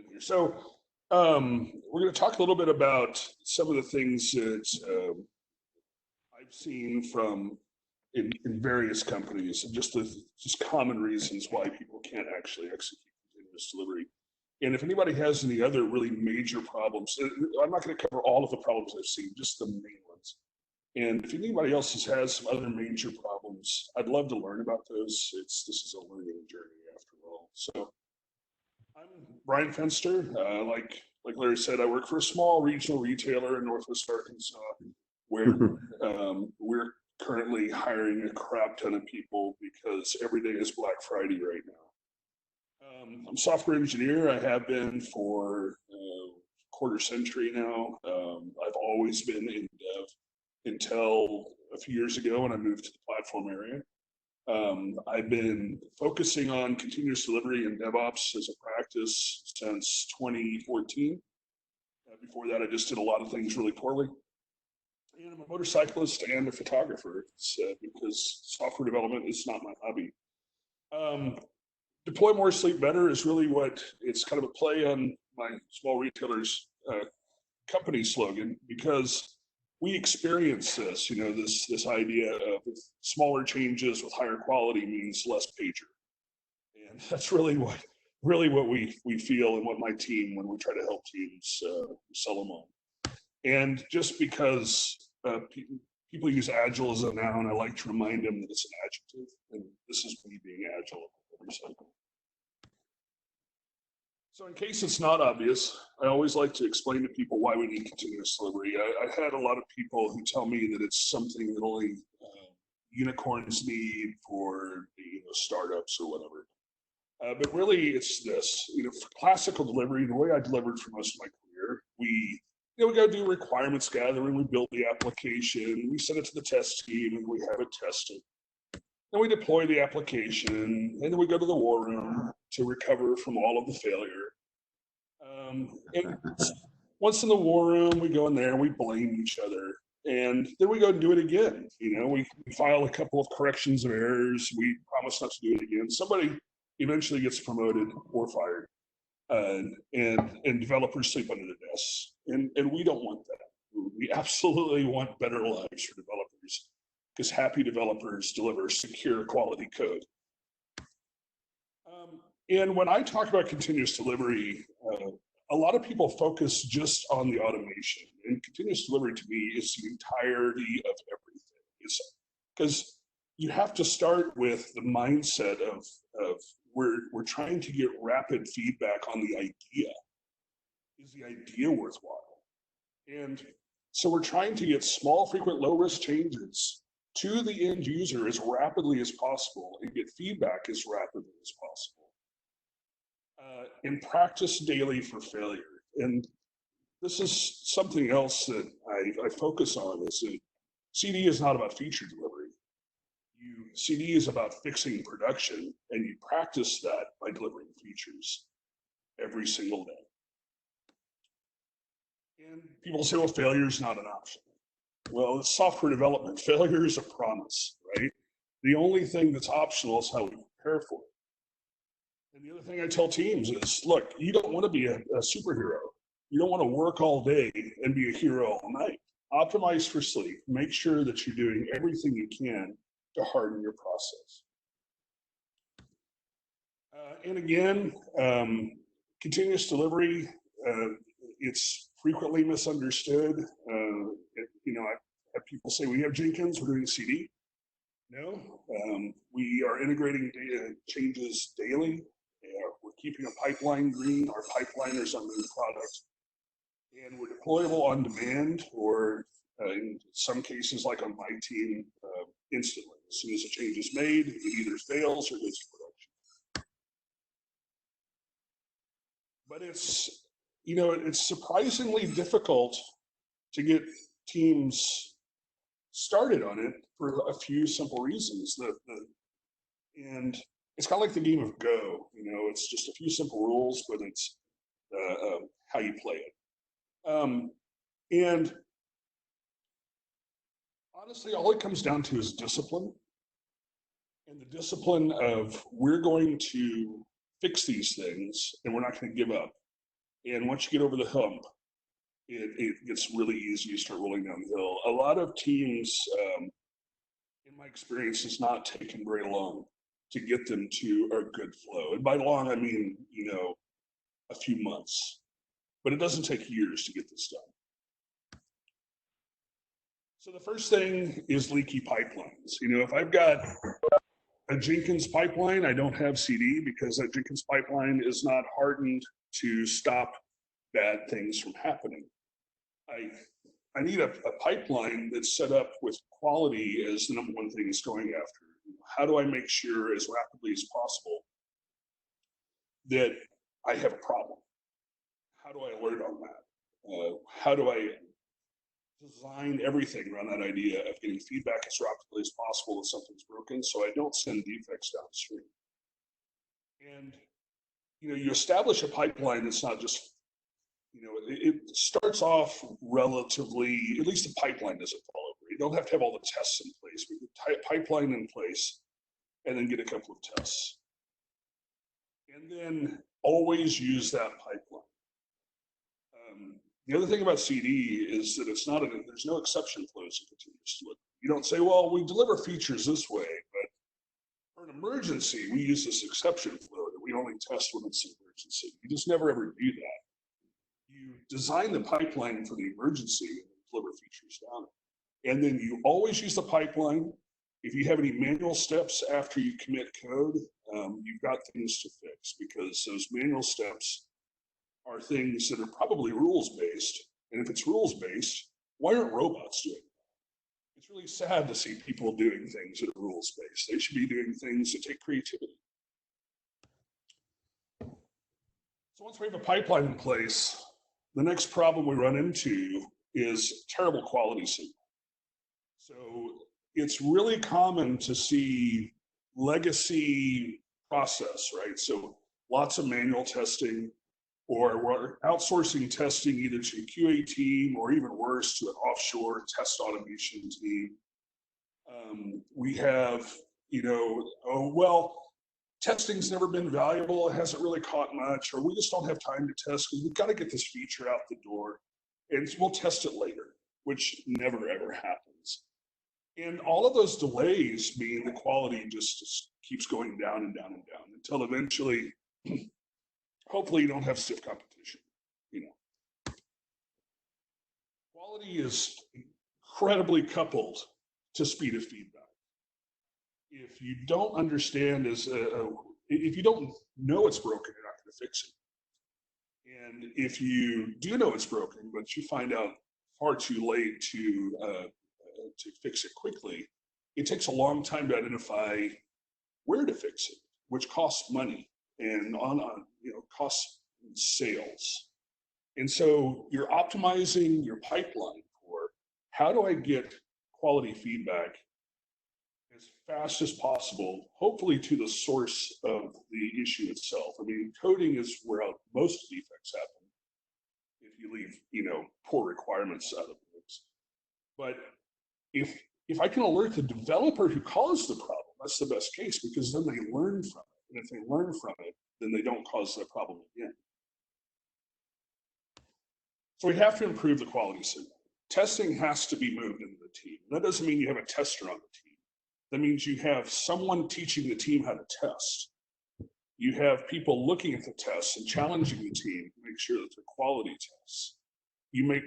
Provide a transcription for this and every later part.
in here. So we're going to talk a little bit about some of the things that I've seen from in various companies, and just common reasons why people can't actually execute continuous delivery. And if anybody has any other really major problems, I'm not going to cover all of the problems I've seen, just the main ones. And if anybody else has some other major problems, I'd love to learn about those. This is a learning journey after all. So I'm Bryan Finster. Like Larry said, I work for a small regional retailer in Northwest Arkansas, where we're currently hiring a crap ton of people because every day is Black Friday right now. I'm a software engineer. I have been for a quarter century now. I've always been in dev until a few years ago when I moved to the platform area. I've been focusing on continuous delivery and DevOps as a practice since 2014. Before that, I just did a lot of things really poorly. And I'm a motorcyclist and a photographer, because software development is not my hobby. Deploy more, sleep better is really it's kind of a play on my small retailer's company slogan, because we experience this, this idea of smaller changes with higher quality means less pager. And that's really what we feel, and what my team, when we try to help teams sell them on. And just because people use agile as a noun, I like to remind them that it's an adjective, and this is me being agile every cycle. So in case it's not obvious, I always like to explain to people why we need continuous delivery. I've had a lot of people who tell me that it's something that only unicorns need for startups or whatever. But really, it's this. For classical delivery, the way I delivered for most of my career, we go do requirements gathering, we build the application, we send it to the test team, and we have it tested. Then we deploy the application, and then we go to the war room to recover from all of the failure. And once in the war room, we go in there and we blame each other. And then we go and do it again. We file a couple of corrections of errors. We promise not to do it again. Somebody eventually gets promoted or fired. And developers sleep under the desks. And we don't want that. We absolutely want better lives for developers, because happy developers deliver secure quality code. And when I talk about continuous delivery, a lot of people focus just on the automation. And continuous delivery to me is the entirety of everything. Because you have to start with the mindset of we're trying to get rapid feedback on the idea. Is the idea worthwhile? And so we're trying to get small, frequent, low-risk changes to the end user as rapidly as possible and get feedback as rapidly as possible. And practice daily for failure. And this is something else that I focus on, is that CD is not about feature delivery. CD is about fixing production, and you practice that by delivering features every single day. And people say, well, failure is not an option. Well, it's software development. Failure is a promise, right? The only thing that's optional is how we prepare for it. And the other thing I tell teams is, look, you don't want to be a superhero. You don't want to work all day and be a hero all night. Optimize for sleep. Make sure that you're doing everything you can to harden your process. And again, continuous delivery, it's frequently misunderstood. I have people say, we have Jenkins, we're doing CD. No, we are integrating data changes daily. We're keeping a pipeline green. Our pipeliners on the product. And we're deployable on demand, or in some cases, like on my team, instantly. As soon as a change is made, it either fails or goes to production. But it's surprisingly difficult to get teams started on it for a few simple reasons. And it's kind of like the game of Go. It's just a few simple rules, but it's how you play it. And honestly, all it comes down to is discipline. And the discipline of, we're going to fix these things and we're not going to give up. And once you get over the hump, it gets really easy to start rolling down the hill. A lot of teams, in my experience, has not taken very long to get them to a good flow. And by long, I mean, a few months, but it doesn't take years to get this done. So the first thing is leaky pipelines. If I've got a Jenkins pipeline, I don't have CD because that Jenkins pipeline is not hardened to stop bad things from happening. I need a pipeline that's set up with quality as the number one thing it's going after. How do I make sure as rapidly as possible that I have a problem? How do I alert on that? How do I design everything around that idea of getting feedback as rapidly as possible if something's broken, so I don't send defects downstream? And you establish a pipeline that's not just, it starts off relatively, at least the pipeline doesn't fall over. You don't have to have all the tests in place. We can pipeline in place and then get a couple of tests. And then always use that pipeline. The other thing about CD is that there's no exception flows in continuous delivery. You don't say, well, we deliver features this way, but for an emergency, we use this exception flow that we only test when it's an emergency. You just never ever do that. You design the pipeline for the emergency and deliver features down it. And then you always use the pipeline. If you have any manual steps after you commit code, you've got things to fix, because those manual steps are things that are probably rules-based. And if it's rules-based, why aren't robots doing that? It's really sad to see people doing things that are rules-based. They should be doing things that take creativity. So once we have a pipeline in place, the next problem we run into is terrible quality signal. So it's really common to see legacy process, right? So lots of manual testing, or we're outsourcing testing either to a QA team or even worse, to an offshore test automation team. We have, testing's never been valuable, it hasn't really caught much, or we just don't have time to test because we've got to get this feature out the door and we'll test it later, which never ever happens. And all of those delays mean the quality just keeps going down and down and down until eventually, hopefully you don't have stiff competition. Quality is incredibly coupled to speed of feedback. If you don't understand, if you don't know it's broken, you're not going to fix it. And if you do know it's broken, but you find out far too late to fix it quickly, it takes a long time to identify where to fix it, which costs money and costs sales. And so you're optimizing your pipeline for how do I get quality feedback as fast as possible, hopefully to the source of the issue itself. I mean, coding is where most defects happen if you leave, poor requirements out of things. But if I can alert the developer who caused the problem, that's the best case, because then they learn from it. And if they learn from it, then they don't cause that problem again. So we have to improve the quality signal. Testing has to be moved into the team. That doesn't mean you have a tester on the team. That means you have someone teaching the team how to test. You have people looking at the tests and challenging the team to make sure that they're quality tests. You make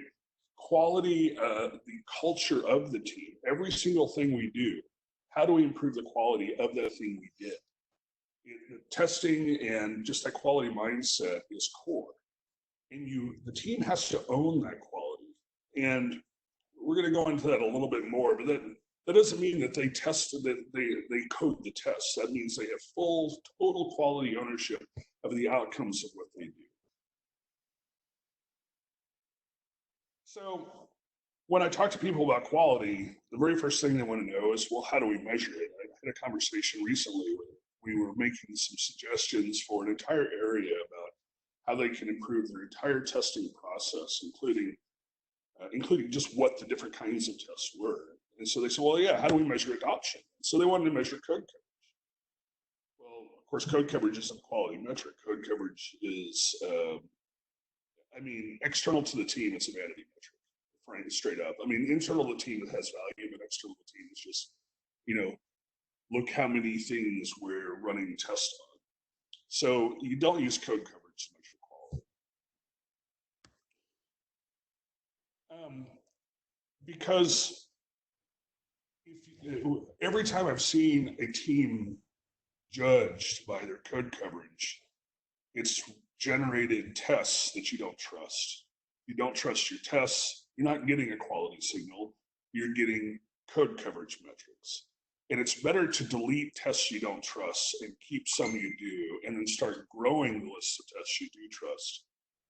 quality the culture of the team. Every single thing we do, how do we improve the quality of that thing we did? Testing and just that quality mindset is core. And the team has to own that quality. And we're going to go into that a little bit more, but that doesn't mean that they code the tests. That means they have full, total quality ownership of the outcomes of what they do. So when I talk to people about quality, the very first thing they want to know is, well, how do we measure it? I had a conversation recently where we were making some suggestions for an entire area about how they can improve their entire testing process, including just what the different kinds of tests were. And so they said, well, yeah, how do we measure adoption? So they wanted to measure code coverage. Well, of course, code coverage isn't a quality metric. Code coverage is I mean, external to the team, it's a vanity metric, frankly, straight up. I mean, internal to the team, it has value, but external to the team is just, look how many things we're running tests on. So you don't use code coverage to measure quality. Because every time I've seen a team judged by their code coverage, it's generated tests that you don't trust. You don't trust your tests. You're not getting a quality signal. You're getting code coverage metrics. And it's better to delete tests you don't trust and keep some you do, and then start growing the list of tests you do trust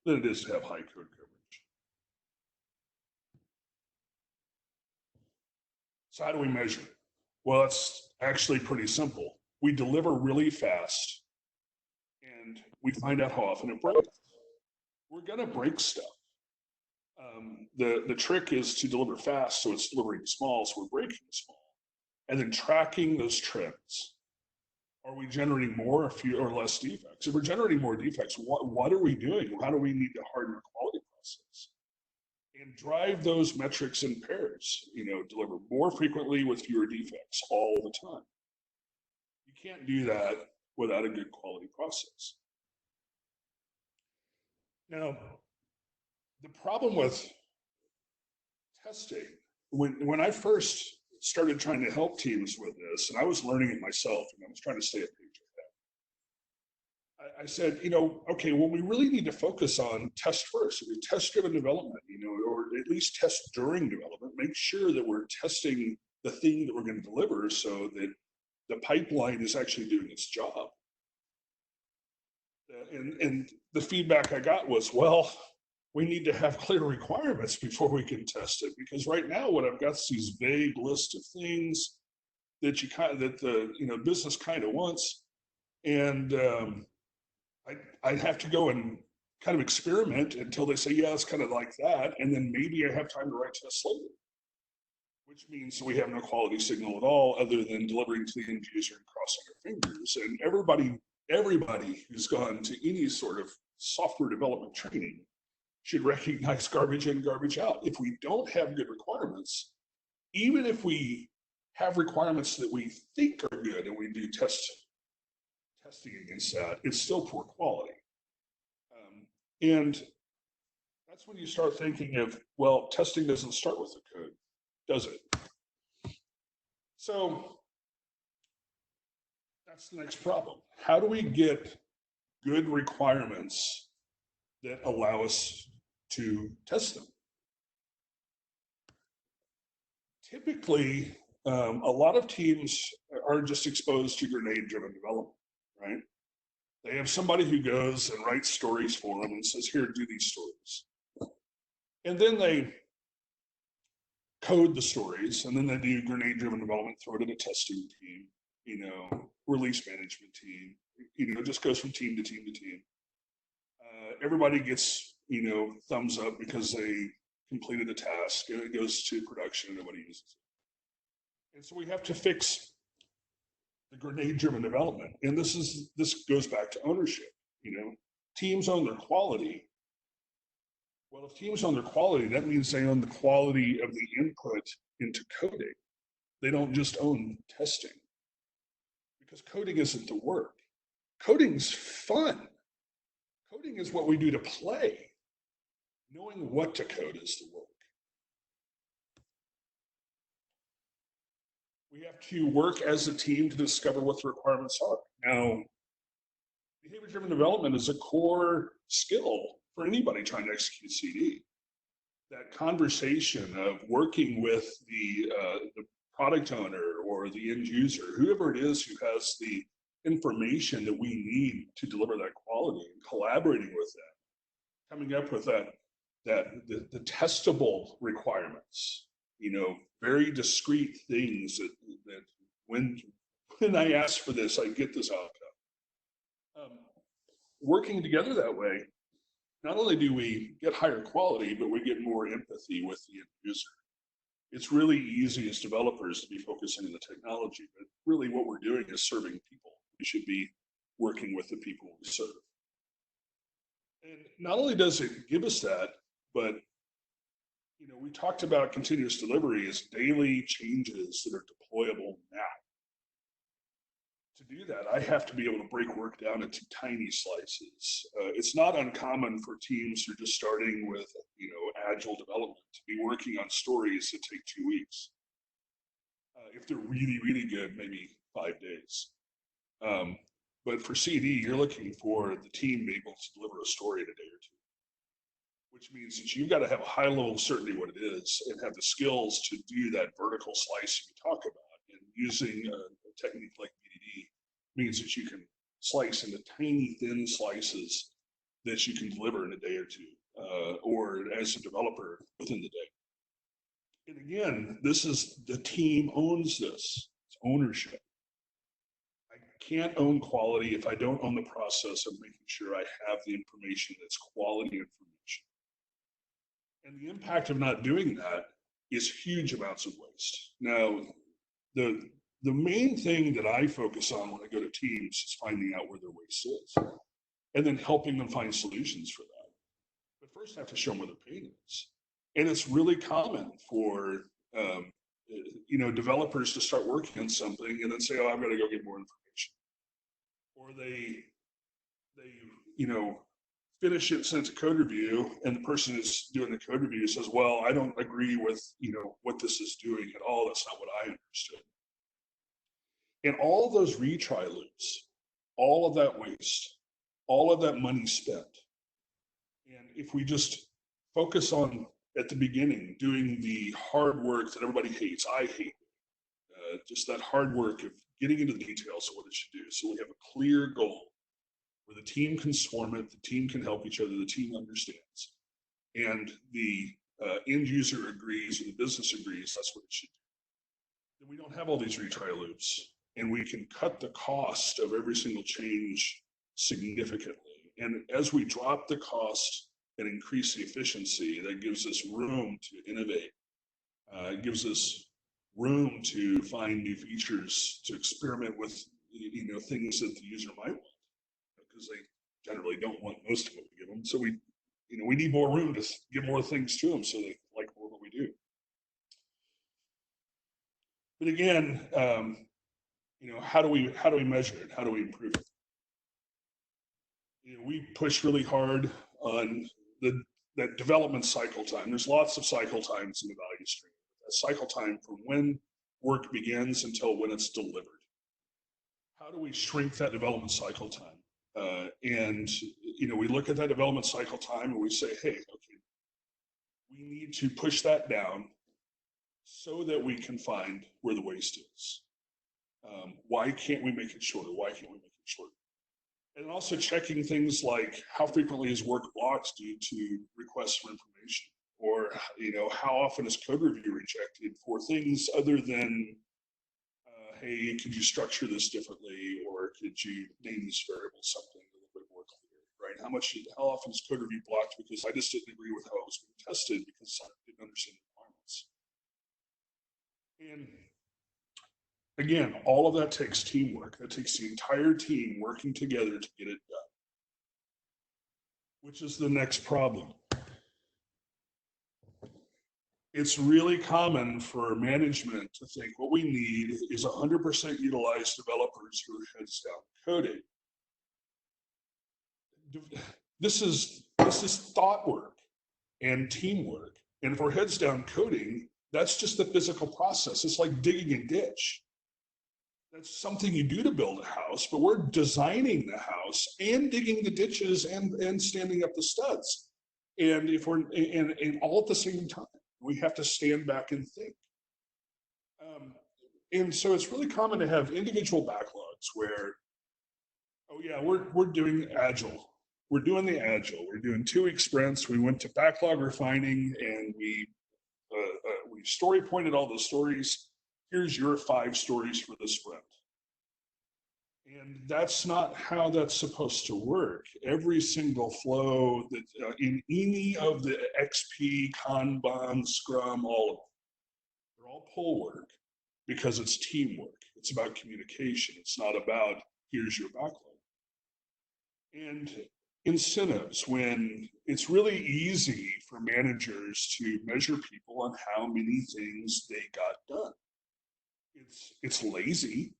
than it is to have high code coverage. So how do we measure it? Well, it's actually pretty simple. We deliver really fast, and we find out how often it breaks. We're going to break stuff. The trick is to deliver fast, so it's delivering small, so we're breaking small. And then tracking those trends. Are we generating more or fewer or less defects? If we're generating more defects, what are we doing? How do we need to harden our quality process? And drive those metrics in pairs, deliver more frequently with fewer defects all the time. You can't do that without a good quality process. Now, the problem with testing, when I first started trying to help teams with this, and I was learning it myself, and I was trying to stay a page ahead. I said, okay, well, we really need to focus on test first. We test-driven development, or at least test during development. Make sure that we're testing the thing that we're going to deliver so that the pipeline is actually doing its job. And the feedback I got was, well, we need to have clear requirements before we can test it, because right now what I've got is these vague list of things that the business kind of wants, and I have to go and kind of experiment until they say, yeah, it's kind of like that, and then maybe I have time to write tests later, which means we have no quality signal at all other than delivering to the end user and crossing our fingers. And everybody who's gone to any sort of software development training should recognize garbage in, garbage out. If we don't have good requirements, even if we have requirements that we think are good and we do testing against that, it's still poor quality. And that's when you start thinking of, well, testing doesn't start with the code, does it? So that's the next problem. How do we get good requirements that allow us to test them? Typically, a lot of teams are just exposed to grenade-driven development, right? They have somebody who goes and writes stories for them and says, here, do these stories. And then they code the stories, and then they do grenade-driven development, throw it in a testing team, release management team. It just goes from team to team to team. Everybody gets, thumbs up because they completed the task, and it goes to production and nobody uses it. And so we have to fix the grenade-driven development. And this goes back to ownership. Teams own their quality. Well, if teams own their quality, that means they own the quality of the input into coding. They don't just own testing, because coding isn't the work. Coding's fun. Coding is what we do to play. Knowing what to code is the work. We have to work as a team to discover what the requirements are. Now, behavior-driven development is a core skill for anybody trying to execute CD. That conversation of working with the product owner or the end user, whoever it is who has the information that we need to deliver that quality, and collaborating with them, coming up with the testable requirements, very discrete things that when I ask for this, I get this outcome. Working together that way, not only do we get higher quality, but we get more empathy with the end user. It's really easy as developers to be focusing on the technology, but really what we're doing is serving people. We should be working with the people we serve. And not only does it give us that, but we talked about continuous delivery as daily changes that are deployable now. To do that, I have to be able to break work down into tiny slices. It's not uncommon for teams who are just starting with, agile development to be working on stories that take 2 weeks. If they're really, really good, maybe 5 days. But for CD, you're looking for the team being able to deliver a story in a day or two, which means that you've got to have a high level of certainty what it is and have the skills to do that vertical slice you talk about. And using a technique like BDD means that you can slice into tiny, thin slices that you can deliver in a day or two, or as a developer within the day. And again, this is the team owns this. It's ownership. I can't own quality if I don't own the process of making sure I have the information that's quality information. And the impact of not doing that is huge amounts of waste. Now, the main thing that I focus on when I go to teams is finding out where their waste is and then helping them find solutions for that. But first I have to show them where the pain is. And it's really common for developers to start working on something and then say, "Oh, I've got to go get more information," or they finish it, send it to code review, and the person who's doing the code review says, "Well, I don't agree with what this is doing at all. That's not what I understood." And all those retry loops, all of that waste, all of that money spent, and if we just focus on at the beginning doing the hard work that everybody hates, I hate, just that hard work of getting into the details of what it should do, so we have a clear goal where the team can swarm it, the team can help each other, the team understands, and the end user agrees or the business agrees that's what it should do. Then we don't have all these retry loops, and we can cut the cost of every single change significantly. And as we drop the cost and increase the efficiency, that gives us room to innovate. It gives us room to find new features, to experiment with things that the user might want, because they generally don't want most of what we give them. So we need more room to give more things to them so they like more of what we do. But again, how do we measure it? How do we improve it? We push really hard on that development cycle time. There's lots of cycle times in the value stream. A cycle time from when work begins until when it's delivered. How do we shrink that development cycle time? And we look at that development cycle time and we say, hey, okay, we need to push that down so that we can find where the waste is. Why can't we make it shorter? Why can't we make it shorter? And also checking things like how frequently is work blocked due to requests for information, or how often is code review rejected for things other than hey, could you structure this differently, or could you name this variable something a little bit more clear, right? How often is code review blocked because I just didn't agree with how it was being tested because I didn't understand the requirements. And again, all of that takes teamwork. That takes the entire team working together to get it done, which is the next problem. It's really common for management to think what we need is 100% utilized developers who are heads down coding. This is thought work and teamwork. And if we're heads down coding, that's just the physical process. It's like digging a ditch. That's something you do to build a house, but we're designing the house and digging the ditches and standing up the studs. And if we're and all at the same time, we have to stand back and think. And so it's really common to have individual backlogs where, oh yeah, we're doing agile. We're doing the agile. We're doing 2-week sprints. We went to backlog refining and we story pointed all the stories. Here's your 5 stories for the sprint. And that's not how that's supposed to work. Every single flow that in any of the XP, Kanban, Scrum, all of them, they're all pull work because it's teamwork. It's about communication. It's not about here's your backlog. And incentives, when it's really easy for managers to measure people on how many things they got done. It's lazy,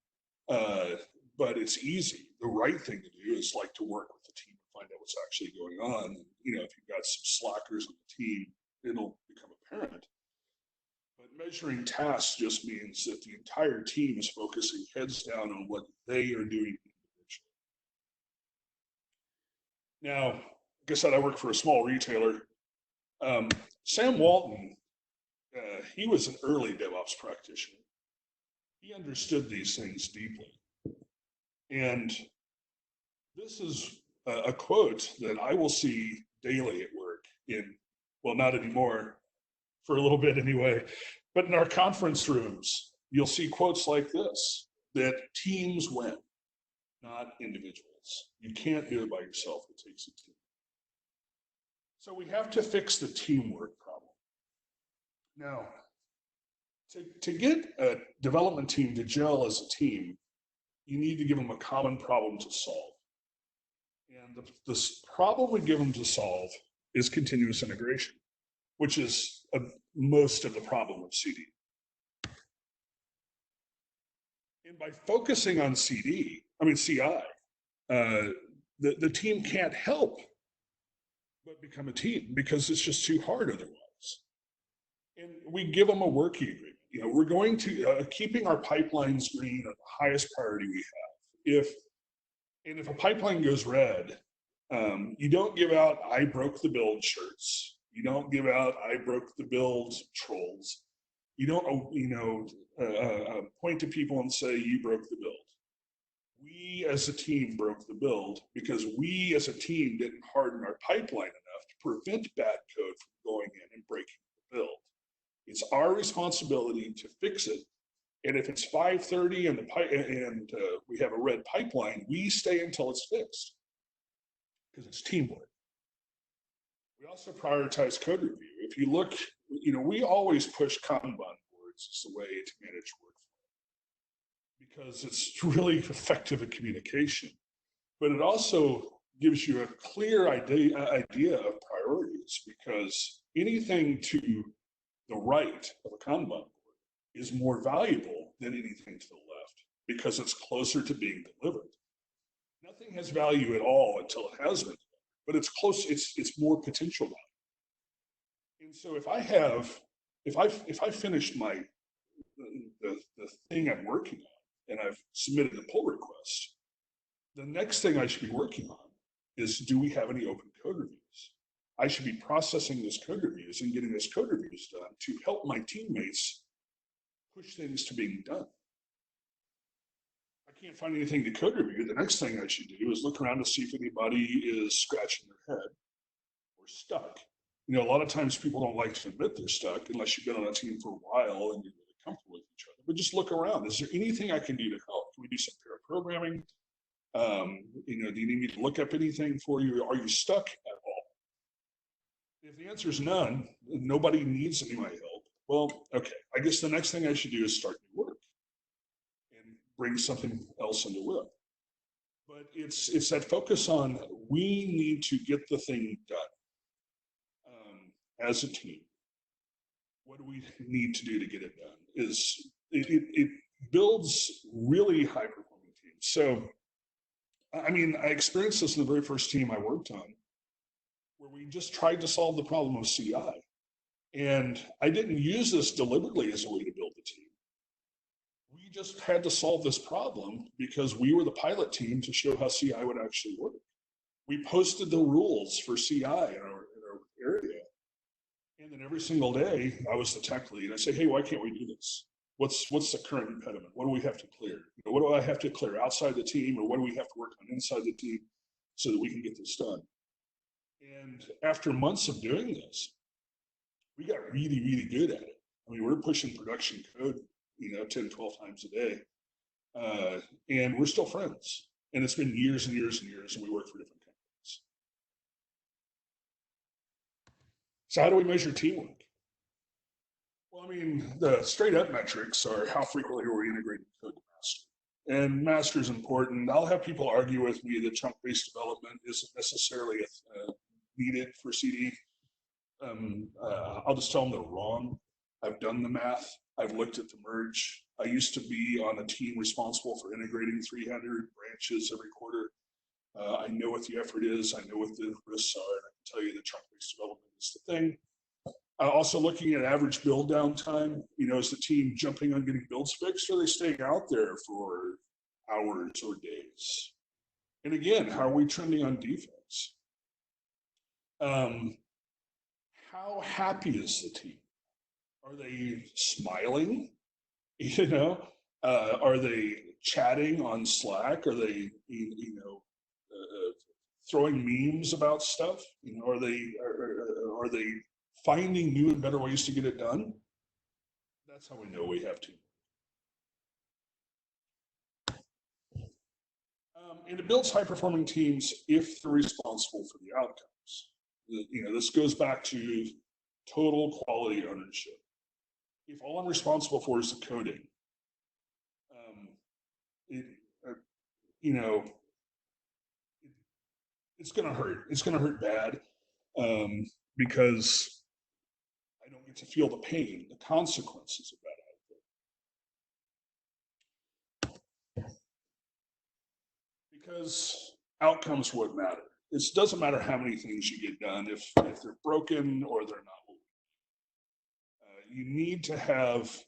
but it's easy. The right thing to do is like to work with the team and find out what's actually going on. And, if you've got some slackers on the team, it'll become apparent. But measuring tasks just means that the entire team is focusing heads down on what they are doing individually. Now, like I said, I work for a small retailer. Sam Walton, he was an early DevOps practitioner. He understood these things deeply. And this is a quote that I will see daily at work well, not anymore, for a little bit anyway, but in our conference rooms, you'll see quotes like this, that teams win, not individuals. You can't do it by yourself. It takes a team. So we have to fix the teamwork problem. Now, to get a development team to gel as a team, you need to give them a common problem to solve. And the problem we give them to solve is continuous integration, which is most of the problem of CD. And by focusing on CI, the team can't help but become a team, because it's just too hard otherwise. And we give them a working agreement. We're going to keeping our pipelines green are the highest priority we have. If a pipeline goes red, you don't give out "I broke the build" shirts. You don't give out "I broke the build" trolls. You don't point to people and say you broke the build. We as a team broke the build because we as a team didn't harden our pipeline enough to prevent bad code from going in and breaking the build. It's our responsibility to fix it. And if it's 5:30 and we have a red pipeline, we stay until it's fixed, because it's teamwork. We also prioritize code review. If you look, we always push Kanban boards as a way to manage workflow, because it's really effective at communication. But it also gives you a clear idea of priorities, because anything to the right of a Kanban board is more valuable than anything to the left, because it's closer to being delivered. Nothing has value at all until it has been delivered, but it's close. It's more potential value. And so if I finished the thing I'm working on and I've submitted a pull request, the next thing I should be working on is, do we have any open code reviews? I should be processing those code reviews and getting those code reviews done to help my teammates push things to being done. I can't find anything to code review. The next thing I should do is look around to see if anybody is scratching their head or stuck. A lot of times people don't like to admit they're stuck unless you've been on a team for a while and you're really comfortable with each other. But just look around. Is there anything I can do to help? Can we do some pair programming? Do you need me to look up anything for you? Are you stuck at all? If the answer is none, nobody needs any of my help, well, okay, I guess the next thing I should do is start new work and bring something else into work. But it's that focus on, we need to get the thing done as a team. What do we need to do to get it done? It builds really high performing teams. So, I experienced this in the very first team I worked on, where we just tried to solve the problem of CI. And I didn't use this deliberately as a way to build the team. We just had to solve this problem because we were the pilot team to show how CI would actually work. We posted the rules for CI in our area. And then every single day, I was the tech lead. I say, hey, why can't we do this? What's the current impediment? What do we have to clear? What do I have to clear outside the team, or what do we have to work on inside the team so that we can get this done? And after months of doing this, we got really, really good at it. We're pushing production code, 10, 12 times a day. And we're still friends. And it's been years and years and years, and we work for different companies. So how do we measure teamwork? Well, the straight up metrics are, how frequently are we integrating code to master? And master is important. I'll have people argue with me that chunk-based development isn't necessarily needed for CD. I'll just tell them they're wrong. I've done the math. I've looked at the merge. I used to be on a team responsible for integrating 300 branches every quarter. I know what the effort is. I know what the risks are. And I can tell you that chunk-based development is the thing. Also looking at average build downtime, is the team jumping on getting builds fixed, or are they staying out there for hours or days? And again, how are we trending on defects? How happy is the team? Are they smiling? Are they chatting on Slack? Are they, throwing memes about stuff? Are they finding new and better ways to get it done? That's how we know we have to. And it builds high-performing teams if they're responsible for the outcomes. This goes back to total quality ownership. If all I'm responsible for is the coding, it's going to hurt. It's going to hurt bad because I don't get to feel the pain, the consequences of that output. Because outcomes what matter. It doesn't matter how many things you get done if they're broken or they're not. You need to have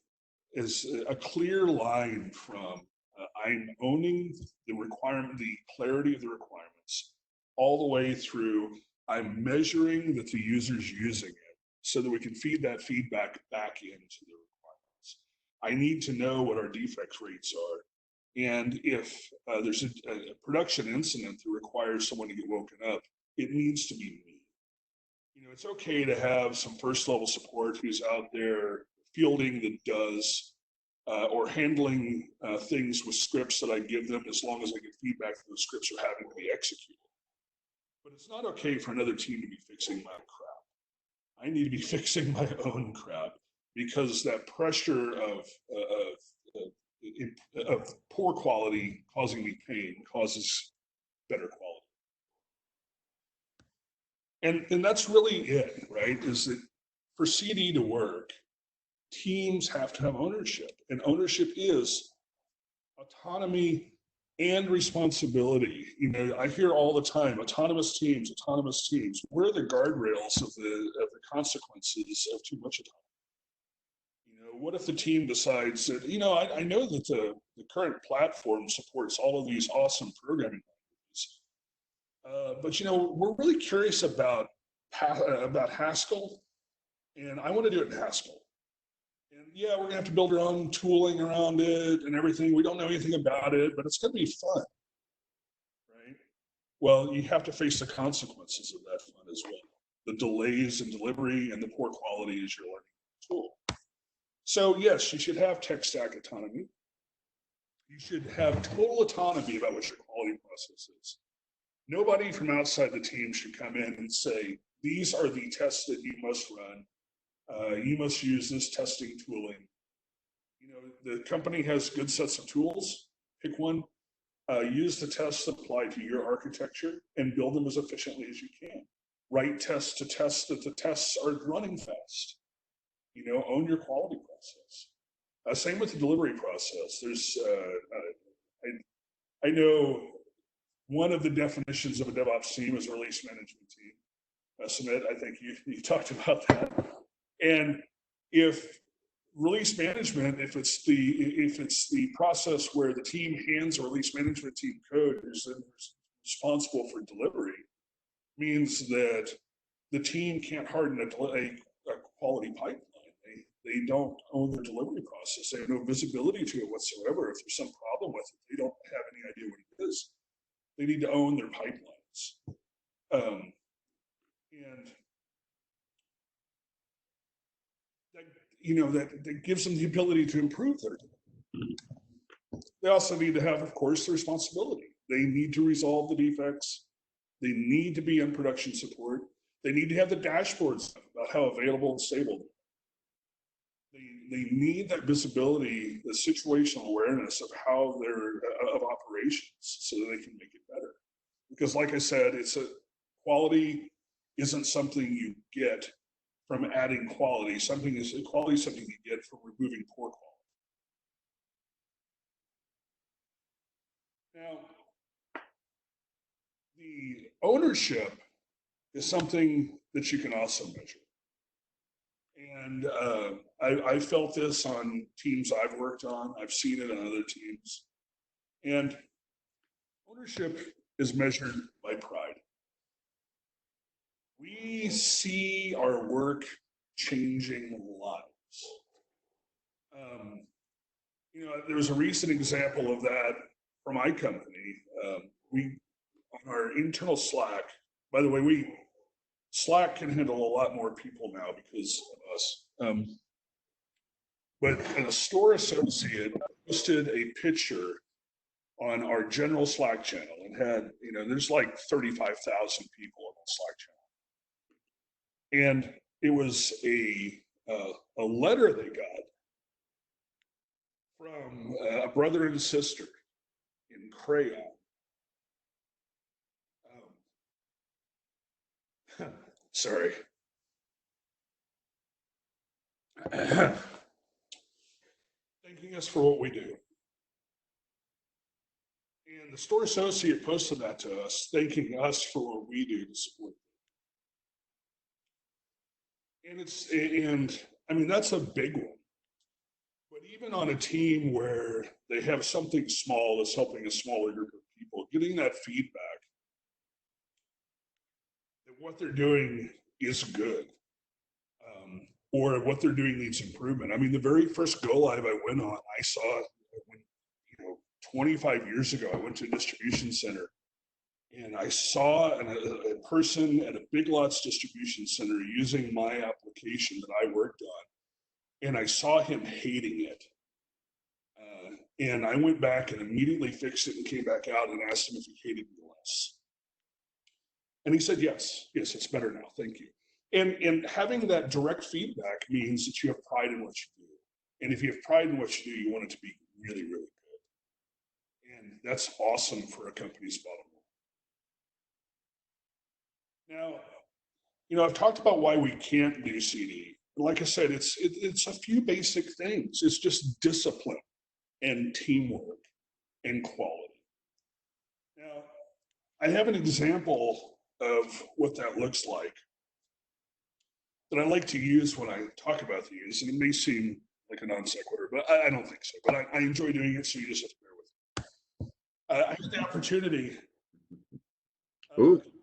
a clear line from I'm owning the requirement, the clarity of the requirements, all the way through I'm measuring that the user's using it so that we can feed that feedback back into the requirements. I need to know what our defect rates are. And if there's a production incident that requires someone to get woken up, it needs to be me. It's okay to have some first level support who's out there fielding the does or handling things with scripts that I give them as long as I get feedback that those scripts are having to be executed. But it's not okay for another team to be fixing my crap. I need to be fixing my own crap because that pressure of poor quality causing me pain causes better quality. And that's really it, right? Is that for CD to work, teams have to have ownership. And ownership is autonomy and responsibility. I hear all the time, autonomous teams. Where are the guardrails of the consequences of too much autonomy? What if the team decides that, I know that the current platform supports all of these awesome programming languages. But we're really curious about Haskell, and I want to do it in Haskell. And yeah, we're gonna have to build our own tooling around it and everything. We don't know anything about it, but it's gonna be fun, right? Well, you have to face the consequences of that fun as well. The delays in delivery and the poor quality as you're learning the tool. So yes, you should have tech stack autonomy. You should have total autonomy about what your quality process is. Nobody from outside the team should come in and say, these are the tests that you must run. You must use this testing tooling. The company has good sets of tools. Pick one, use the tests that apply to your architecture and build them as efficiently as you can. Write tests to test that the tests are running fast. Own your quality process. Same with the delivery process. There's, I know one of the definitions of a DevOps team is a release management team. Sumit, I think you talked about that. And if release management, if it's the process where the team hands a release management team code who's then responsible for delivery, means that the team can't harden a quality pipeline. They don't own the delivery process. They have no visibility to it whatsoever. If there's some problem with it, they don't have any idea what it is. They need to own their pipelines. And that gives them the ability to improve their delivery. They also need to have, of course, the responsibility. They need to resolve the defects. They need to be in production support. They need to have the dashboards about how available and stable they are. they need that visibility, the situational awareness of how they're of operations, so that they can make it better. Because, like I said, quality isn't something you get from adding quality. Quality is something you get from removing poor quality. Now, the ownership is something that you can also measure. And I felt this on teams I've worked on. I've seen it on other teams. And ownership is measured by pride. We see our work changing lives. There was a recent example of that for my company. We, on our internal Slack, by the way, Slack can handle a lot more people now because of us. But a store associate posted a picture on our general Slack channel and had, there's like 35,000 people on the Slack channel. And it was a letter they got from a brother and sister in crayon. Sorry. Thanking us for what we do. And the store associate posted that to us, thanking us for what we do to support them. And I mean, that's a big one. But even on a team where they have something small that's helping a smaller group of people, getting that feedback that what they're doing is good, or what they're doing needs improvement. I mean, the very first go live I went on, I saw when, 25 years ago, I went to a distribution center and I saw a person at a Big Lots distribution center using my application that I worked on, and I saw him hating it. And I went back and immediately fixed it and came back out and asked him if he hated me less. And he said, yes, it's better now, thank you. And having that direct feedback means that you have pride in what you do. And if you have pride in what you do, you want it to be really, really good. And that's awesome for a company's bottom line. Now, I've talked about why we can't do CD. Like I said, it's a few basic things. It's just discipline and teamwork and quality. Now, I have an example of what that looks like that I like to use when I talk about these, and it may seem like a non sequitur, but I don't think so. But I enjoy doing it, so you just have to bear with me. I had the opportunity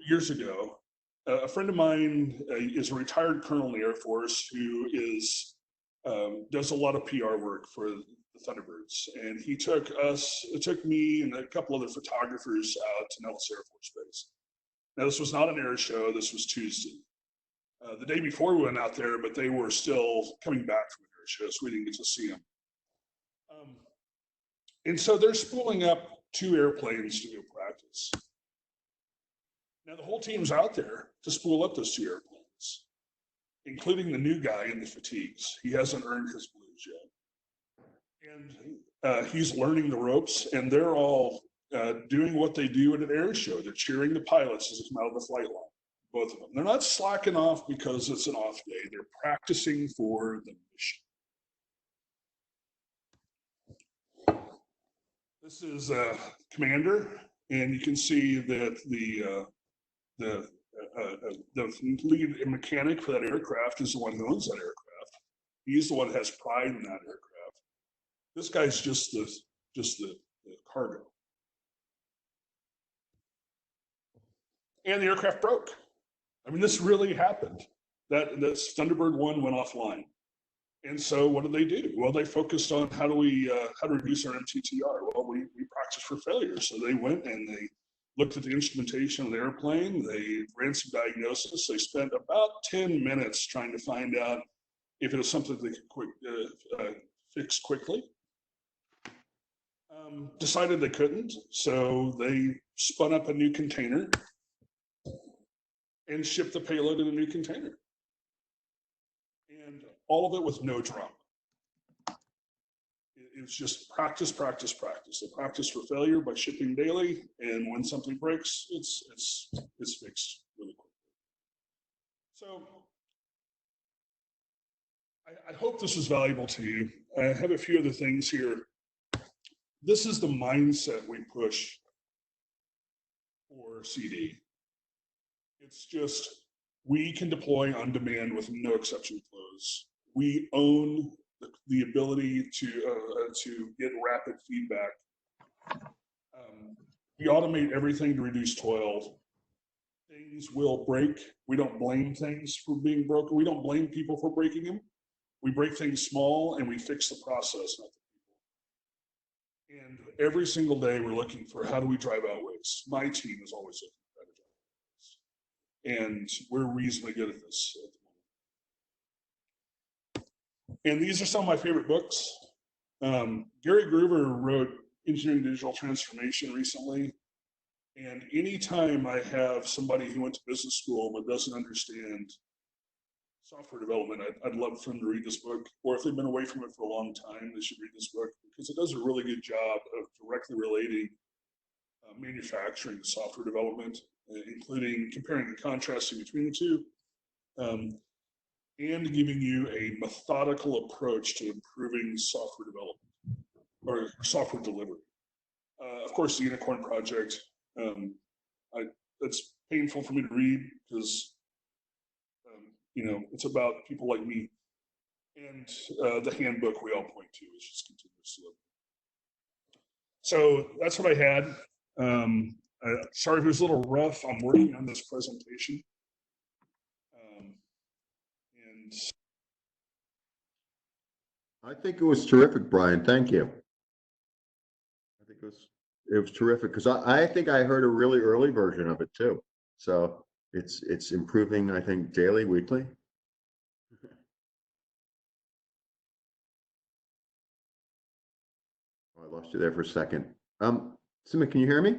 years ago. A friend of mine is a retired colonel in the Air Force who does a lot of PR work for the Thunderbirds, and he took me and a couple other photographers out to Nellis Air Force Base. Now, this was not an air show. This was Tuesday. The day before we went out there, but they were still coming back from an air show, so we didn't get to see them. And so they're spooling up 2 airplanes to go practice. Now, the whole team's out there to spool up those 2 airplanes, including the new guy in the fatigues. He hasn't earned his blues yet. And he's learning the ropes, and they're all doing what they do at an air show. They're cheering the pilots as they come out of the flight line. Both of them. They're not slacking off because it's an off day. They're practicing for the mission. This is Commander, and you can see that the lead mechanic for that aircraft is the one who owns that aircraft. He's the one that has pride in that aircraft. This guy's just the cargo. And the aircraft broke. I mean, this really happened. That's Thunderbird 1 went offline. And so what did they do? Well, they focused on how to reduce our MTTR. Well, we practiced for failure. So they went and they looked at the instrumentation of the airplane. They ran some diagnosis. They spent about 10 minutes trying to find out if it was something they could fix quickly. Decided they couldn't. So they spun up a new container and ship the payload in a new container. And all of it with no drama. it's just practice, practice, practice. They practice for failure by shipping daily, and when something breaks, it's fixed really quickly. So I hope this was valuable to you. I have a few other things here. This is the mindset we push for CD. It's just, we can deploy on demand with no exception flows. We own the ability to get rapid feedback. We automate everything to reduce toil. Things will break. We don't blame things for being broken. We don't blame people for breaking them. We break things small and we fix the process, not the people. And every single day we're looking for, how do we drive out waste? My team is always looking for how to drive out waste. And we're reasonably good at this at the moment. And these are some of my favorite books. Gary Gruber wrote Engineering Digital Transformation recently. And anytime I have somebody who went to business school but doesn't understand software development, I'd love for them to read this book. Or if they've been away from it for a long time, they should read this book, because it does a really good job of directly relating manufacturing to software development, including comparing and contrasting between the two, and giving you a methodical approach to improving software development or software delivery. Of course, the Unicorn Project, it's painful for me to read because it's about people like me, and the handbook we all point to is just continuous delivery. So that's what I had. Sorry if it was a little rough. I'm working on this presentation. And I think it was terrific, Brian. Thank you. I think it was terrific, because I think I heard a really early version of it too. So it's improving, I think, daily, weekly. Oh, I lost you there for a second. Sima, can you hear me?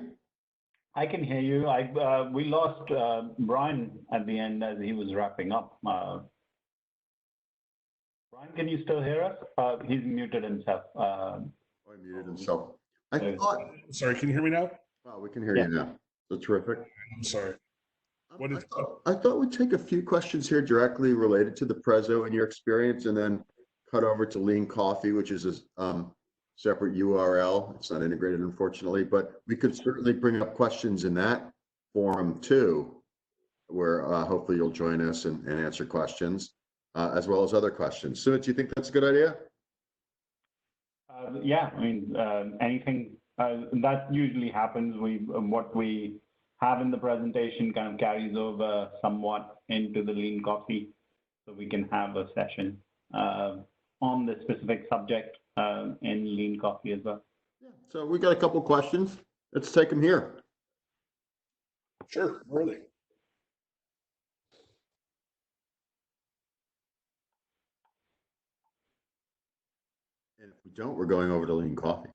I can hear you. We lost Brian at the end as he was wrapping up. Brian, can you still hear us? He's muted himself. He muted himself. sorry, can you hear me now? Oh, we can hear you now. So terrific. I'm sorry. I thought we'd take a few questions here directly related to the Prezzo and your experience, and then cut over to Lean Coffee, which is a separate URL. It's not integrated, unfortunately, but we could certainly bring up questions in that forum too, where hopefully you'll join us and answer questions, as well as other questions. So, do you think that's a good idea? Yeah, I mean, anything that usually happens. What we have in the presentation kind of carries over somewhat into the Lean Coffee, so we can have a session on the specific subject in Lean Coffee as well. Yeah. So we got a couple questions. Let's take them here. Sure, really. And if we don't, we're going over to Lean Coffee.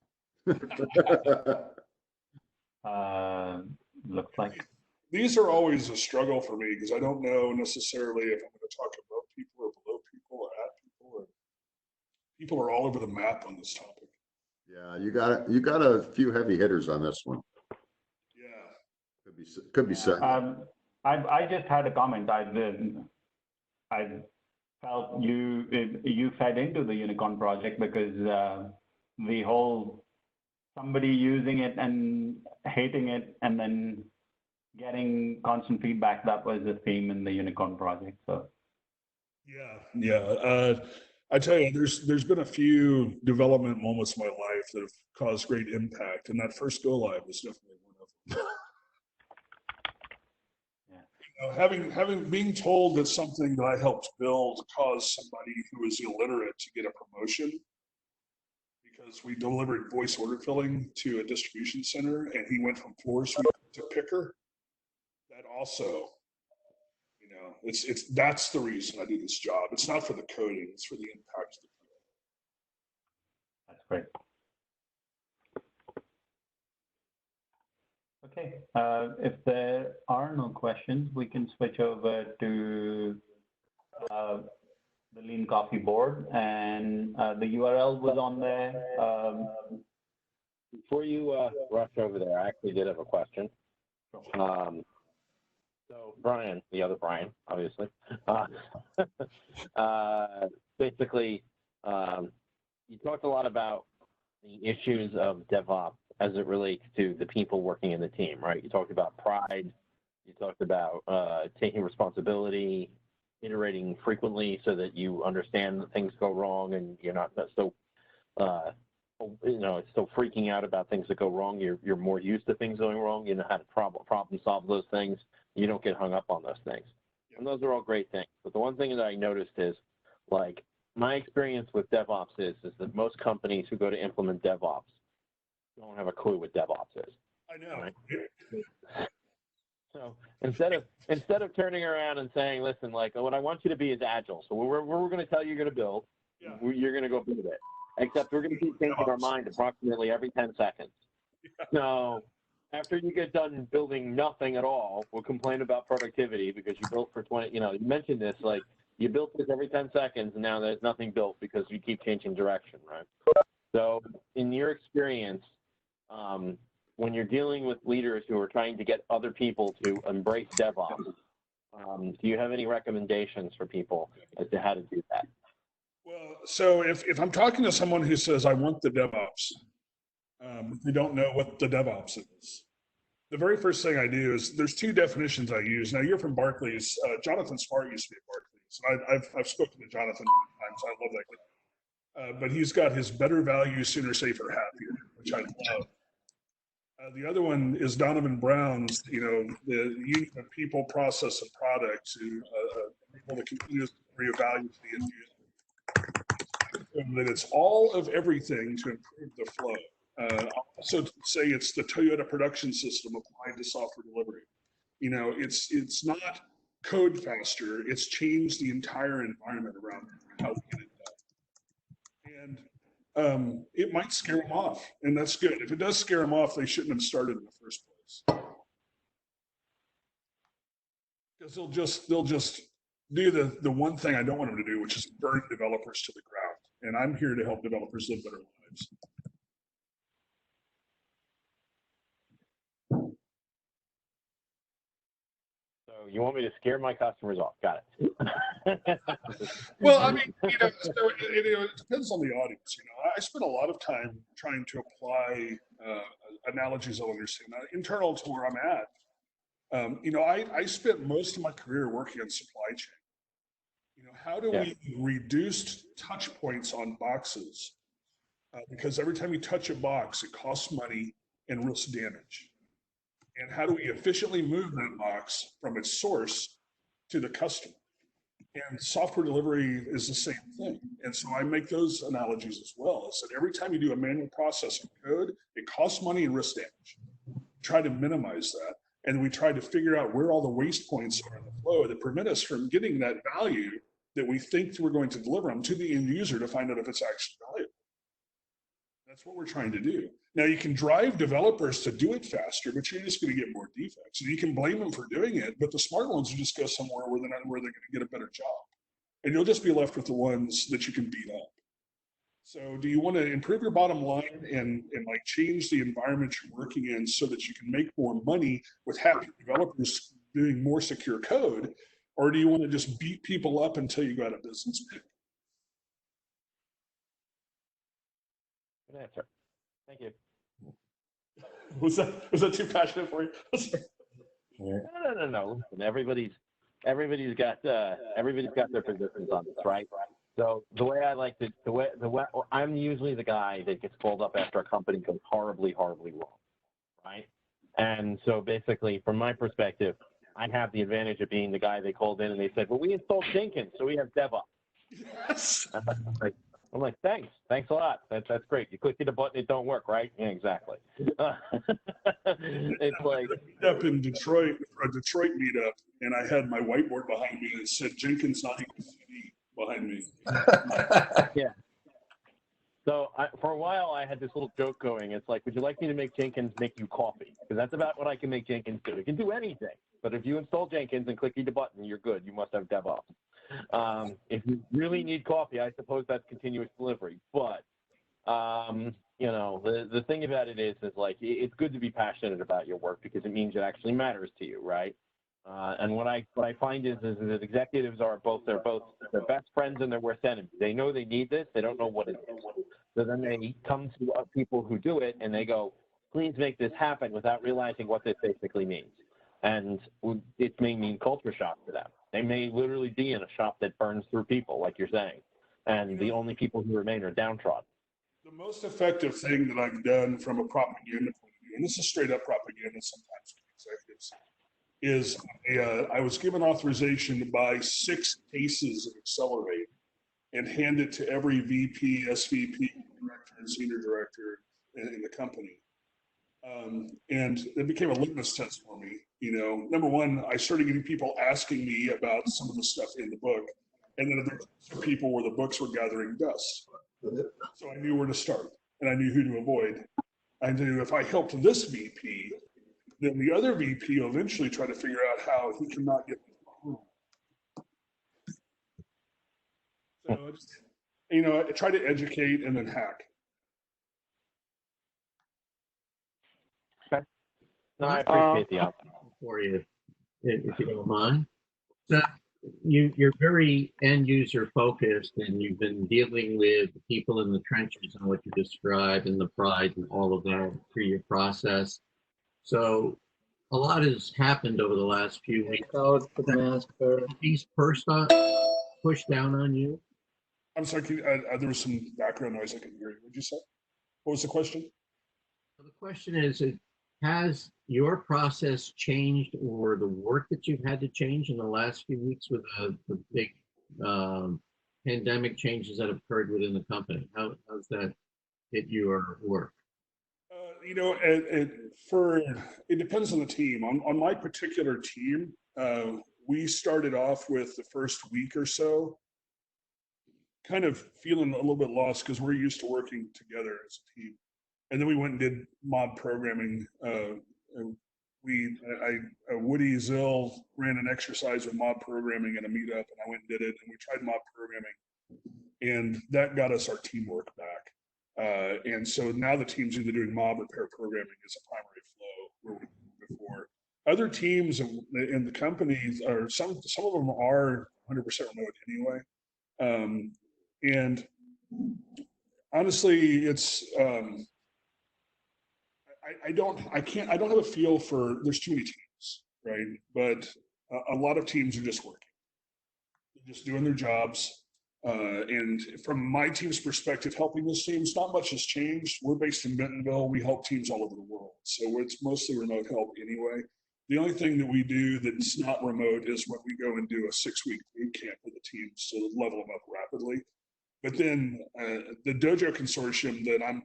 Looks like. These are always a struggle for me, because I don't know necessarily if I'm going to talk above people or below people or at people, or people are all over the map on this topic. Yeah, you got a few heavy hitters on this one. Yeah. Could be said. I just had a comment. I felt you fed into the Unicorn project, because the whole somebody using it and hating it and then getting constant feedback, that was the theme in the Unicorn project. So yeah. I tell you, there's been a few development moments in my life that have caused great impact, and that first go live was definitely one of them. Being told that something that I helped build caused somebody who was illiterate to get a promotion because we delivered voice order filling to a distribution center, and he went from floor sweeper to picker. That also, that's the reason I do this job. It's not for the coding; it's for the impact of the people. That's great. Okay, if there are no questions, we can switch over to the Lean Coffee board, and the URL was on there. Before you rush over there, I actually did have a question. So Brian, the other Brian, obviously, basically, you talked a lot about the issues of DevOps as it relates to the people working in the team, right? You talked about pride. You talked about taking responsibility, iterating frequently so that you understand that things go wrong and you're not so, still freaking out about things that go wrong. You're more used to things going wrong. You know how to problem solve those things. You don't get hung up on those things. And those are all great things. But the one thing that I noticed is, like, my experience with DevOps is that most companies who go to implement DevOps don't have a clue what DevOps is. I know. Right? So instead of turning around and saying, listen, like, what I want you to be is agile. So we're going to tell you you're going to build, you're going to go build it. Except we're going to keep changing our mind approximately every 10 seconds. So after you get done building nothing at all, we'll complain about productivity because you built for 20, you mentioned this, like, you built this every 10 seconds and now there's nothing built because you keep changing direction, right? So in your experience, when you're dealing with leaders who are trying to get other people to embrace DevOps, do you have any recommendations for people as to how to do that? Well, so if I'm talking to someone who says, I want the DevOps, they don't know what the DevOps is. The very first thing I do is there's two definitions I use. Now, you're from Barclays. Jonathan Smart used to be at Barclays. I've spoken to Jonathan many times. I love that guy. But he's got his better value, sooner, safer, happier, which I love. The other one is Donovan Brown's, the union of people, process, and product to people that continuously reevaluate the end user. And that it's all of everything to improve the flow. I'll also say it's the Toyota production system applied to software delivery. It's not code faster, it's changed the entire environment around how we get it done. And it might scare them off, and that's good. If it does scare them off, they shouldn't have started in the first place. Because they'll just do the one thing I don't want them to do, which is burn developers to the ground. And I'm here to help developers live better lives. So you want me to scare my customers off? Got it. Well, I mean, it depends on the audience. I spend a lot of time trying to apply analogies I'll understand. Internal to where I'm at, I spent most of my career working on supply chain. How do we reduce touch points on boxes? Because every time you touch a box, it costs money and risks damage. And how do we efficiently move that box from its source to the customer? And software delivery is the same thing. And so I make those analogies as well. It's that every time you do a manual process of code, it costs money and risks damage. Try to minimize that. And we try to figure out where all the waste points are in the flow that prevent us from getting that value that we think we're going to deliver them to the end user to find out if it's actually valuable. That's what we're trying to do. Now, you can drive developers to do it faster, but you're just going to get more defects. And you can blame them for doing it, but the smart ones will just go somewhere where they're going to get a better job. And you'll just be left with the ones that you can beat up. So do you want to improve your bottom line and like change the environment you're working in so that you can make more money with happy developers doing more secure code? Or do you want to just beat people up until you got a business pick? Good answer. Thank you. Was that too passionate for you? No. Listen, everybody's got their positions on this, right? So the way I like to, I'm usually the guy that gets called up after a company goes horribly, horribly wrong, right? And so basically, from my perspective, I have the advantage of being the guy they called in and they said, well, we installed Jenkins, so we have DevOps. Yes. I'm like, thanks a lot. That's great. You click the button, it don't work, right? Yeah, exactly. It's like up in Detroit for a Detroit meetup, and I had my whiteboard behind me that said Jenkins not even CD behind me. Yeah. So for a while, I had this little joke going. It's like, would you like me to make Jenkins make you coffee? Because that's about what I can make Jenkins do. It can do anything. But if you install Jenkins and click the button, you're good. You must have DevOps. If you really need coffee, I suppose that's continuous delivery. But you know, the thing about it is like it's good to be passionate about your work because it means it actually matters to you, right? And what I find is that executives are they're best friends and they're worst enemies. They know they need this, they don't know what it is. So then they come to people who do it and they go, please make this happen, without realizing what this basically means. And it may mean culture shock to them. They may literally be in a shop that burns through people, like you're saying, and the only people who remain are downtrodden. The most effective thing that I've done from a propaganda point of view, and this is straight up propaganda sometimes with executives, is I was given authorization to buy 6 cases of Accelerate and hand it to every VP, SVP, director, and senior director in the company. And it became a litmus test for me. You know, number one, I started getting people asking me about some of the stuff in the book, and then there were people where the books were gathering dust. So I knew where to start, and I knew who to avoid. I knew if I helped this VP, then the other VP will eventually try to figure out how he cannot get home. So, just, you know, I try to educate and then hack. No, I appreciate the option. For you, if you don't mind. So you're very end user focused, and you've been dealing with people in the trenches and what you described and the pride and all of that through your process. So a lot has happened over the last few weeks. These pushed down on you. I'm sorry, there was some background noise I couldn't hear you. What did you say? What was the question? So the question is, has your process changed, or the work that you've had to change in the last few weeks with the big pandemic changes that have occurred within the company? How's that hit your work? You know, it depends on the team. On my particular team, we started off with the first week or so kind of feeling a little bit lost because we're used to working together as a team. And then we went and did mob programming. Woody Zill ran an exercise with mob programming at a meetup, and I went and did it, and we tried mob programming, and that got us our teamwork back. And so now the team's either doing mob or pair programming as a primary flow where we did before. Other teams in the companies are some of them are 100% remote anyway. And honestly, it's I don't have a feel for, there's too many teams, right? But a lot of teams are just working, they're just doing their jobs. And from my team's perspective, helping those teams, not much has changed. We're based in Bentonville. We help teams all over the world. So it's mostly remote help anyway. The only thing that we do that's not remote is when we go and do a 6-week boot camp with the teams to level them up rapidly. But then the Dojo consortium that I'm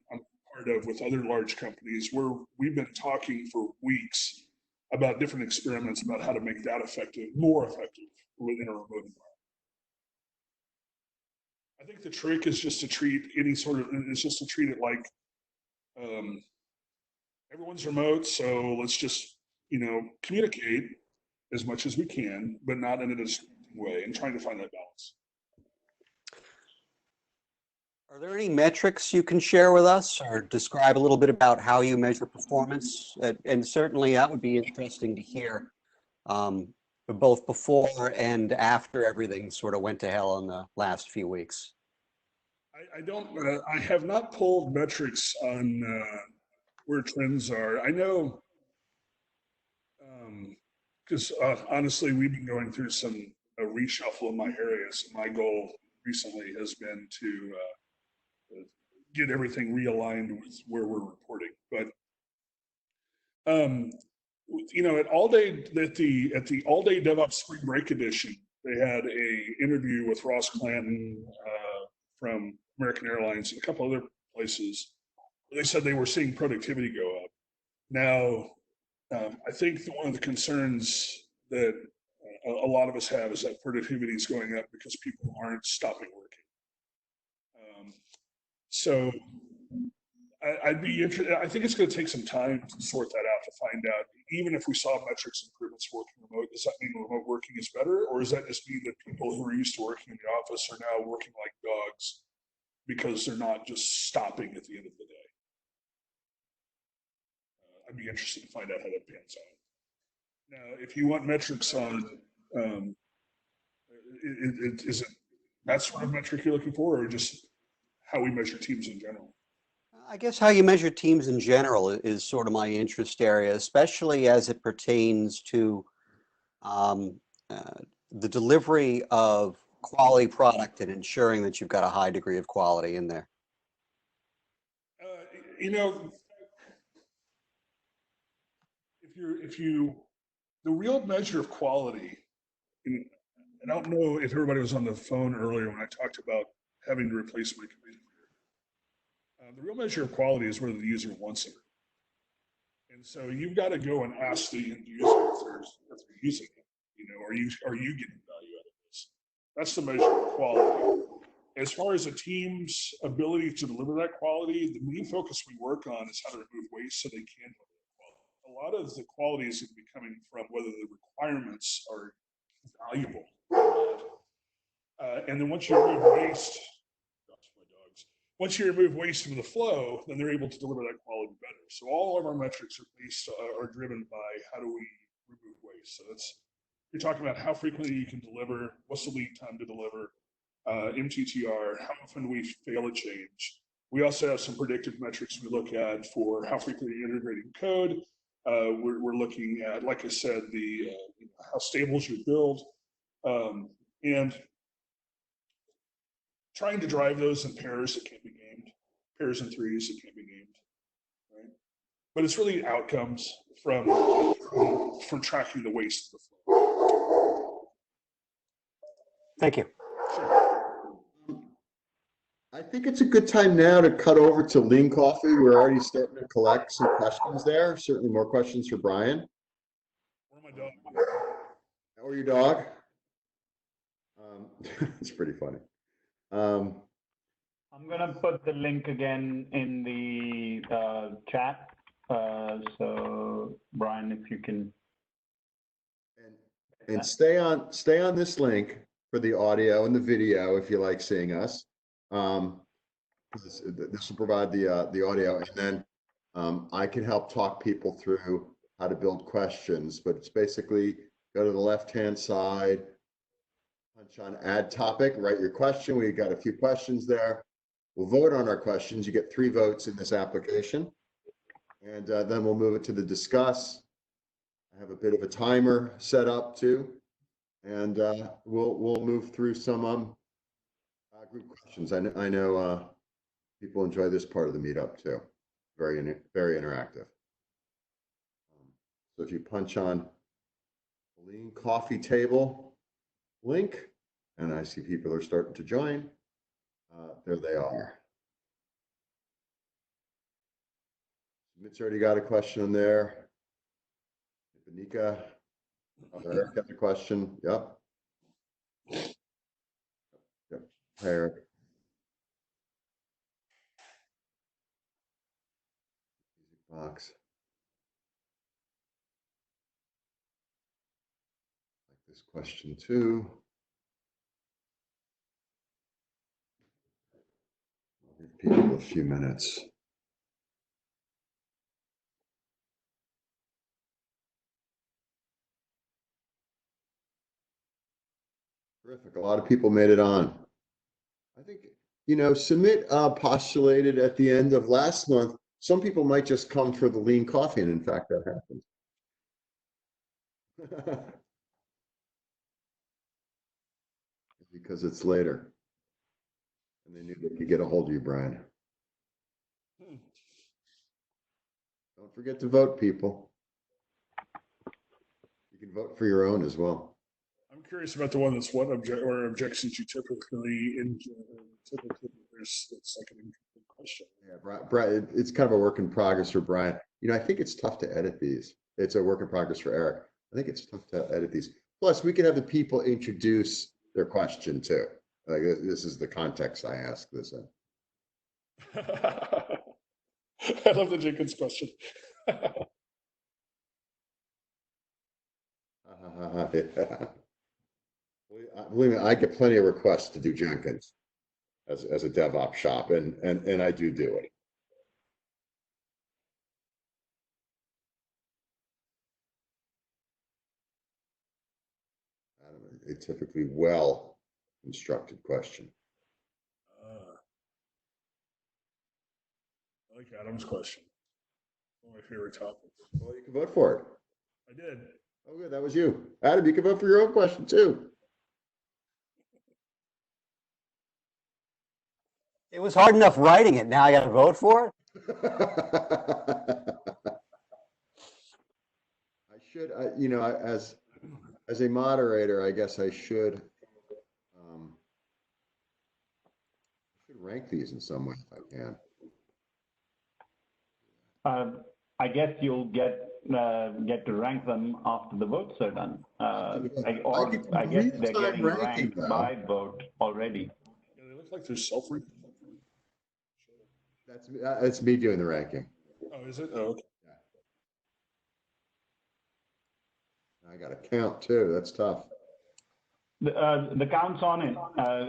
part of with other large companies, we've been talking for weeks about different experiments about how to make that more effective within a remote environment. I think the trick is just to treat it like everyone's remote, so let's just, you know, communicate as much as we can, but not in a distracting way, and trying to find that balance. Are there any metrics you can share with us or describe a little bit about how you measure performance? And certainly that would be interesting to hear, both before and after everything sort of went to hell in the last few weeks. I have not pulled metrics on where trends are. I know, because honestly, we've been going through a reshuffle in my areas. My goal recently has been to get everything realigned with where we're reporting. But you know, at the All Day DevOps Spring Break Edition, they had a interview with Ross Clanton from American Airlines and a couple other places. They said they were seeing productivity go up. Now, I think one of the concerns that a lot of us have is that productivity is going up because people aren't stopping working. So I'd be interested. I think it's going to take some time to sort that out to find out. Even if we saw metrics improvements working remote, does that mean remote working is better, or does that just mean that people who are used to working in the office are now working like dogs because they're not just stopping at the end of the day? I'd be interested to find out how that pans out. Now, if you want metrics on, is it that sort of metric you're looking for, or just how we measure teams in general? I guess how you measure teams in general is sort of my interest area, especially as it pertains to the delivery of quality product and ensuring that you've got a high degree of quality in there. You know, the real measure of quality, and I don't know if everybody was on the phone earlier when I talked about having to replace my computer. The real measure of quality is whether the user wants it. And so you've got to go and ask the end user if they're using it. You know, are you getting value out of this? That's the measure of quality. As far as a team's ability to deliver that quality, the main focus we work on is how to remove waste so they can deliver that quality. A lot of the quality is going to be coming from whether the requirements are valuable. And then once you remove waste, once you remove waste from the flow, then they're able to deliver that quality better. So all of our metrics are driven by how do we remove waste. So you're talking about how frequently you can deliver, what's the lead time to deliver, MTTR, how often do we fail a change. We also have some predictive metrics we look at for how frequently you're integrating code. We're looking at, like I said, how stable is your build, and trying to drive those in pairs that can't be named, pairs and threes that can't be named, right? But it's really outcomes from tracking the waste of the flow. Thank you. I think it's a good time now to cut over to Lean Coffee. We're already starting to collect some questions there. Certainly more questions for Bryan. Or my dog. Or your dog. It's pretty funny. I'm going to put the link again in the chat. So Bryan, if you can. And stay on this link for the audio and the video if you like seeing us. This will provide the audio, and then I can help talk people through how to build questions. But it's basically go to the left-hand side, punch on add topic, write your question. We got a few questions there. We'll vote on our questions. You get 3 votes in this application, and then we'll move it to the discuss. I have a bit of a timer set up too, and we'll move through some group questions. I know people enjoy this part of the meetup too. Very interactive. So if you punch on the Lean Coffee Table link, and I see people are starting to join. There they are. Mitch already got a question in there. Benika, Eric got the question. Yep. Yep. Hi, Eric. Box. Like this question too. I'll give people a few minutes. Terrific. A lot of people made it on. I think, Sumit postulated at the end of last month, some people might just come for the Lean Coffee, and in fact, that happened. Because it's later. And they knew they could get a hold of you, Bryan. Don't forget to vote, people. You can vote for your own as well. I'm curious about the one that's what objections you typically there's like an incomplete question. Yeah, Bryan, it's kind of a work in progress for Bryan. I think it's tough to edit these. It's a work in progress for Eric. I think it's tough to edit these. Plus, we can have the people introduce their question too. Like this is the context I ask this in. I love the Jenkins question. Yeah. Believe me, I get plenty of requests to do Jenkins as a DevOps shop, and I do it. A typically well constructed question. I like Adam's question. One of my favorite topics. Well, you can vote for it. I did. Oh, good. That was you. Adam, you can vote for your own question too. It was hard enough writing it. Now I got to vote for it? As a moderator, I guess I should rank these in some way if I can. I guess you'll get to rank them after the votes are done. I guess they're getting ranked by vote already. Yeah, they look like they're self-ranked. That's me doing the ranking. Oh, is it? Oh, okay. I got to count too. That's tough. The count's on it.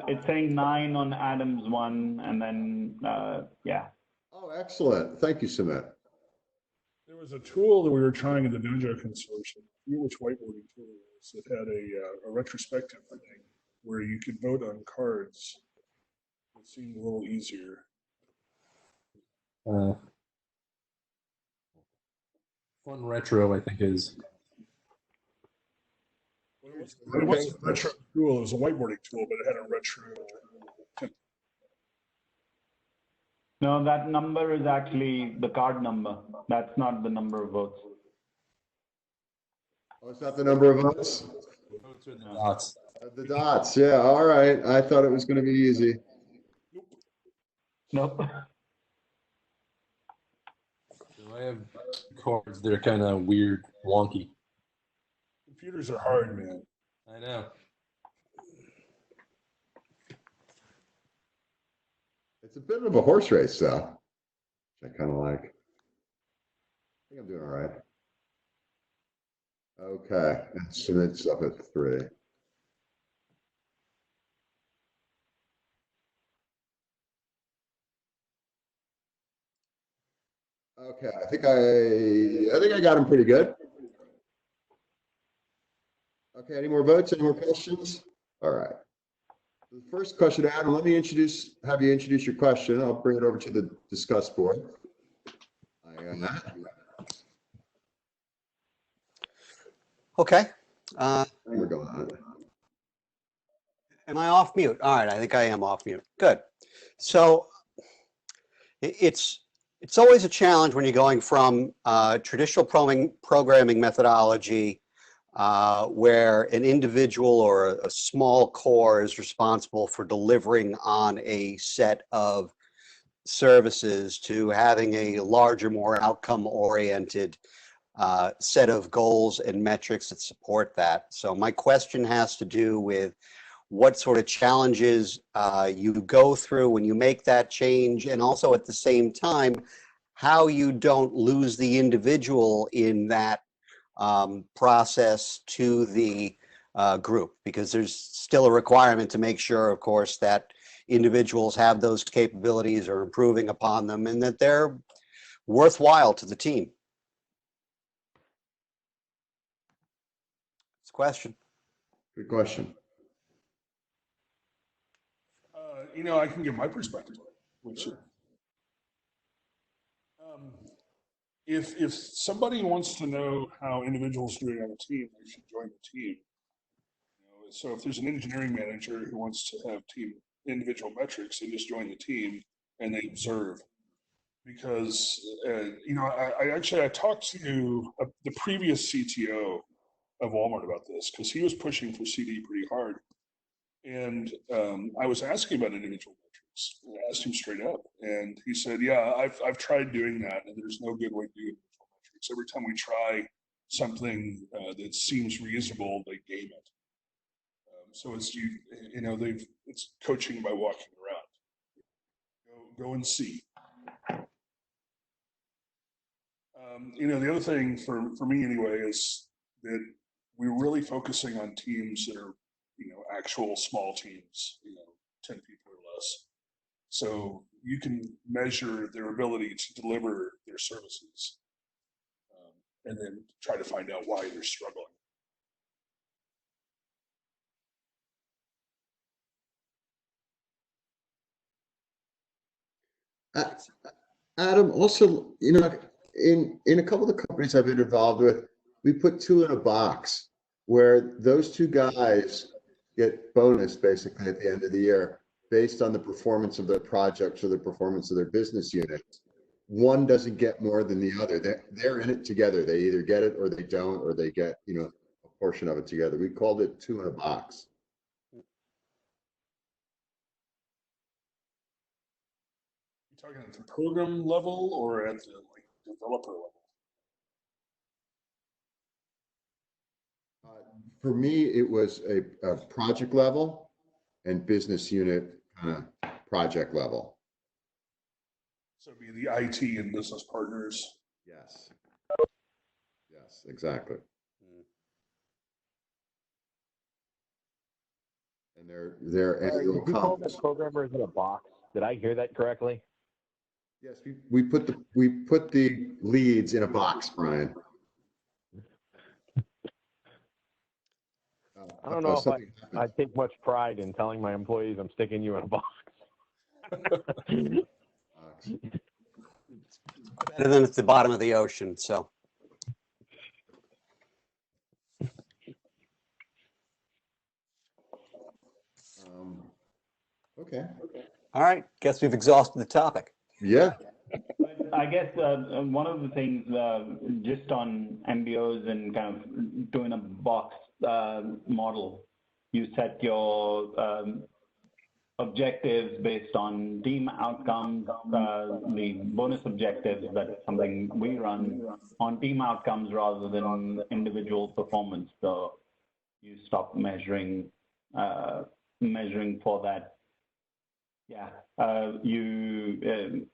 It's saying 9 on Adam's one, and then yeah. Oh, excellent! Thank you, Sumit. There was a tool that we were trying in the Dojo consortium, I forget which whiteboarding tool it was, that had a retrospective thing where you could vote on cards. It seemed a little easier. Fun retro, I think, is. It wasn't a retro tool, it was a whiteboarding tool, but it had a retro. No, that number is actually the card number. That's not the number of votes. Oh, it's not the number of votes? Votes are the dots. The dots, yeah, all right. I thought it was going to be easy. Nope. So I have cards that are kind of weird, wonky. Computers are hard, man. I know. It's a bit of a horse race, though, which I kind of like. I think I'm doing all right. Okay, and Sumit's up at 3. Okay, I think I got him pretty good. Okay, any more votes? Any more questions? All right. The first question, Adam, let me have you introduce your question. I'll bring it over to the discuss board. Okay. We're going on it. Am I off mute? All right, I think I am off mute. Good. So it's always a challenge when you're going from traditional programming methodology where an individual or a small core is responsible for delivering on a set of services to having a larger, more outcome-oriented set of goals and metrics that support that. So my question has to do with what sort of challenges you go through when you make that change, and also at the same time, how you don't lose the individual in that process to the group, because there's still a requirement to make sure, of course, that individuals have those capabilities or improving upon them and that they're worthwhile to the team. It's a question. Good question. I can give my perspective, which if somebody wants to know how individuals doing on a team, they should join the team. So if there's an engineering manager who wants to have team individual metrics, they just join the team and they observe. Because I talked to the previous CTO of Walmart about this, because he was pushing for CD pretty hard. And I was asking about individual metrics. I asked him straight up, and he said, "Yeah, I've tried doing that, and there's no good way to do individual metrics. Every time we try something that seems reasonable, they game it. So it's it's coaching by walking around. Go and see." The other thing for me anyway is that we're really focusing on teams that are, actual small teams, 10 people or less. So you can measure their ability to deliver their services, and then try to find out why they're struggling. Adam, also, in a couple of the companies I've been involved with, we put two in a box where those two guys get bonus basically at the end of the year based on the performance of their projects or the performance of their business unit. One doesn't get more than the other. They're in it together. They either get it or they don't, or they get, a portion of it together. We called it two in a box. You're talking at the program level or at the developer level? For me, it was a project level and business unit kind of project level. So it'd be the IT and business partners. Yes. Yes, exactly. And their annual Did you call conference. that programmers in a box? Did I hear that correctly? Yes, we put the leads in a box, Brian. I don't know if I take much pride in telling my employees I'm sticking you in a box. Better than at the bottom of the ocean, so. Okay. All right, guess we've exhausted the topic. Yeah. I guess one of the things just on MBOs and kind of doing a box model, you set your objectives based on team outcomes, the bonus objectives, that's something we run on team outcomes rather than individual performance. So you stop measuring for that. Yeah, you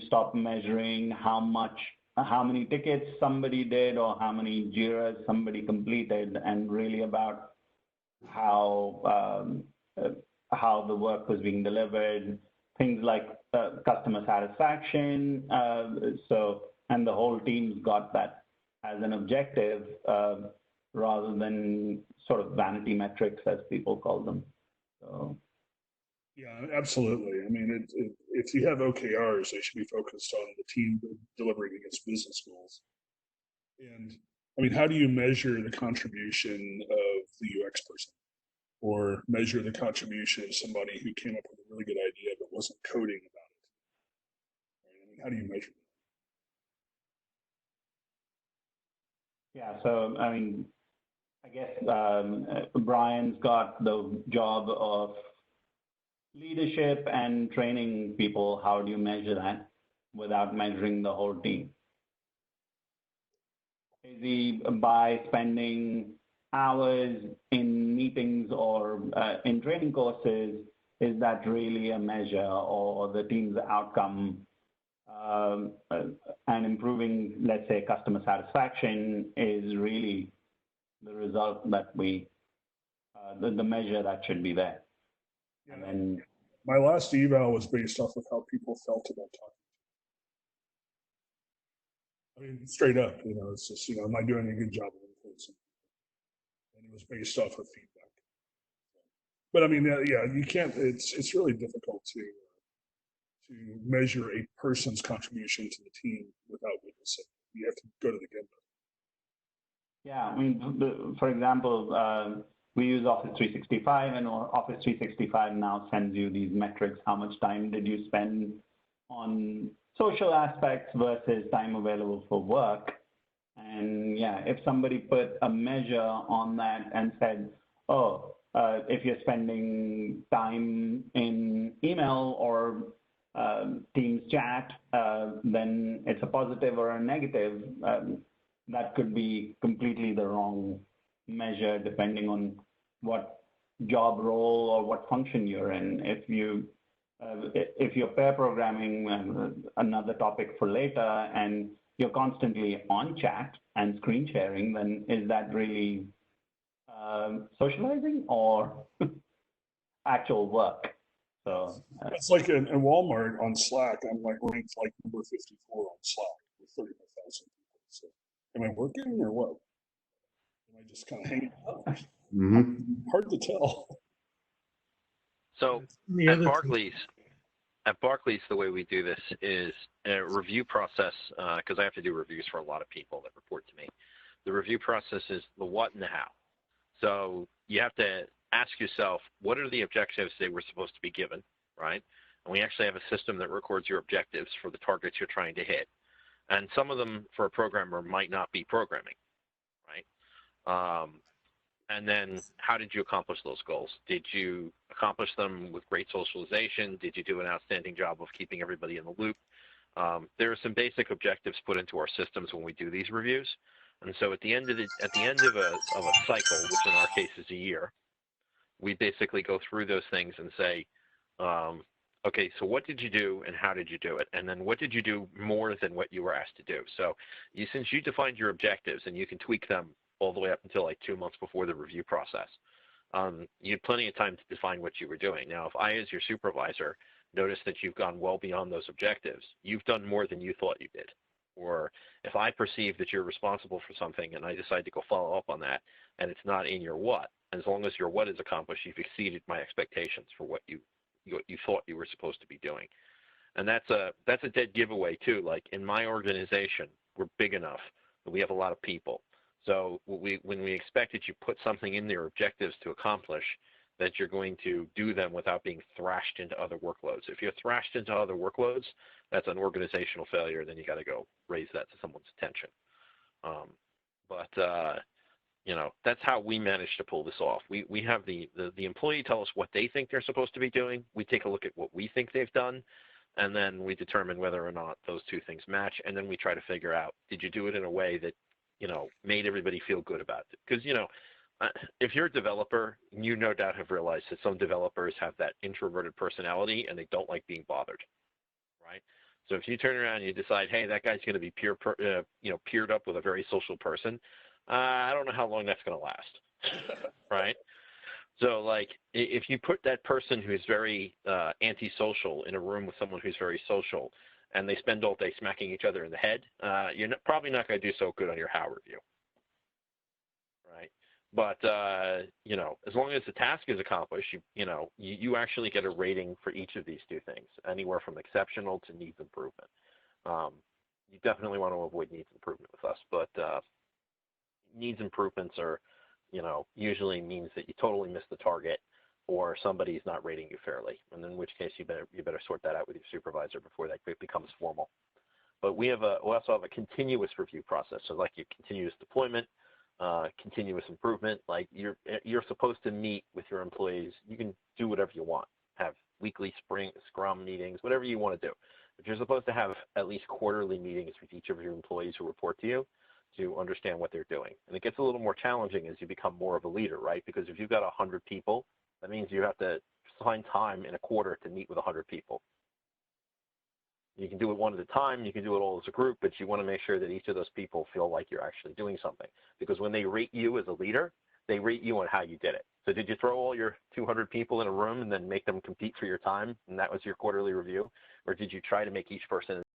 stop measuring how many tickets somebody did or how many JIRAs somebody completed, and really about how the work was being delivered, things like customer satisfaction. And the whole team's got that as an objective rather than sort of vanity metrics, as people call them. So. Yeah, absolutely. I mean, if you have OKRs, they should be focused on the team delivering against business goals. And I mean, how do you measure the contribution of the UX person, or measure the contribution of somebody who came up with a really good idea but wasn't coding about it? Right? I mean, how do you measure that? Yeah, so I mean, I guess Brian's got the job of leadership and training people. How do you measure that without measuring the whole team? Is he by spending hours in meetings or in training courses? Is that really a measure, or the team's outcome and improving, let's say, customer satisfaction is really the result that the measure that should be there? Yeah. And then my last eval was based off of how people felt about talking. I mean, straight up, it's just, am I doing a good job of influencing? And it was based off of feedback. But I mean, yeah, you can't. It's really difficult to measure a person's contribution to the team without witnessing. You have to go to the game. Yeah, I mean, for example, we use Office 365, and Office 365 now sends you these metrics. How much time did you spend on social aspects versus time available for work? And yeah, if somebody put a measure on that and said, oh, if you're spending time in email or Teams chat, then it's a positive or a negative. That could be completely the wrong measure depending on what job role or what function you're in. If you if you're pair programming, another topic for later, and you're constantly on chat and screen sharing, then is that really socializing or actual work? So it's like in Walmart on Slack, I'm like ranked like number 54 on Slack with 35,000 people. So am I working or what? Am I just kind of hanging out? Hard to tell. So The at other Barclays, the way we do this is a review process, because I have to do reviews for a lot of people that report to me. The review process is the what and the how. So you have to ask yourself, what are the objectives they were supposed to be given, right? And we actually have a system that records your objectives for the targets you're trying to hit. And some of them for a programmer might not be programming, right? And then how did you accomplish those goals? Did you accomplish them with great socialization? Did you do an outstanding job of keeping everybody in the loop? There are some basic objectives put into our systems when we do these reviews. And so at the end of a cycle, which in our case is a year, we basically go through those things and say, okay, so what did you do and how did you do it? And then what did you do more than what you were asked to do? So since you defined your objectives and you can tweak them all the way up until like 2 months before the review process, you had plenty of time to define what you were doing. Now, if I, as your supervisor, notice that you've gone well beyond those objectives, you've done more than you thought you did. Or if I perceive that you're responsible for something and I decide to go follow up on that and it's not in your what, as long as your what is accomplished, you've exceeded my expectations for what you thought you were supposed to be doing. And that's a dead giveaway too. Like in my organization, we're big enough that we have a lot of people. So when we expect that you put something in their objectives to accomplish, that you're going to do them without being thrashed into other workloads. If you're thrashed into other workloads, that's an organizational failure. Then you got to go raise that to someone's attention. That's how we manage to pull this off. We have the employee tell us what they think they're supposed to be doing. We take a look at what we think they've done, and then we determine whether or not those two things match. And then we try to figure out, did you do it in a way that made everybody feel good about it? Because, if you're a developer, you no doubt have realized that some developers have that introverted personality and they don't like being bothered, right? So if you turn around and you decide, hey, that guy's going to be peered up with a very social person, I don't know how long that's going to last, right? So, like, if you put that person who's very antisocial in a room with someone who's very social, and they spend all day smacking each other in the head, you're probably not going to do so good on your how review, right? But, as long as the task is accomplished, you actually get a rating for each of these two things, anywhere from exceptional to needs improvement. You definitely want to avoid needs improvement with us, but needs improvements are, usually means that you totally missed the target or somebody's not rating you fairly, and in which case you better sort that out with your supervisor before that becomes formal. But we also have a continuous review process, so like your continuous deployment, continuous improvement. Like you're supposed to meet with your employees. You can do whatever you want, have weekly scrum meetings, whatever you want to do. But you're supposed to have at least quarterly meetings with each of your employees who report to you to understand what they're doing. And it gets a little more challenging as you become more of a leader, right? Because if you've got 100 people, that means you have to find time in a quarter to meet with 100 people. You can do it one at a time, you can do it all as a group, but you want to make sure that each of those people feel like you're actually doing something. Because when they rate you as a leader, they rate you on how you did it. So did you throw all your 200 people in a room and then make them compete for your time, and that was your quarterly review? Or did you try to make each person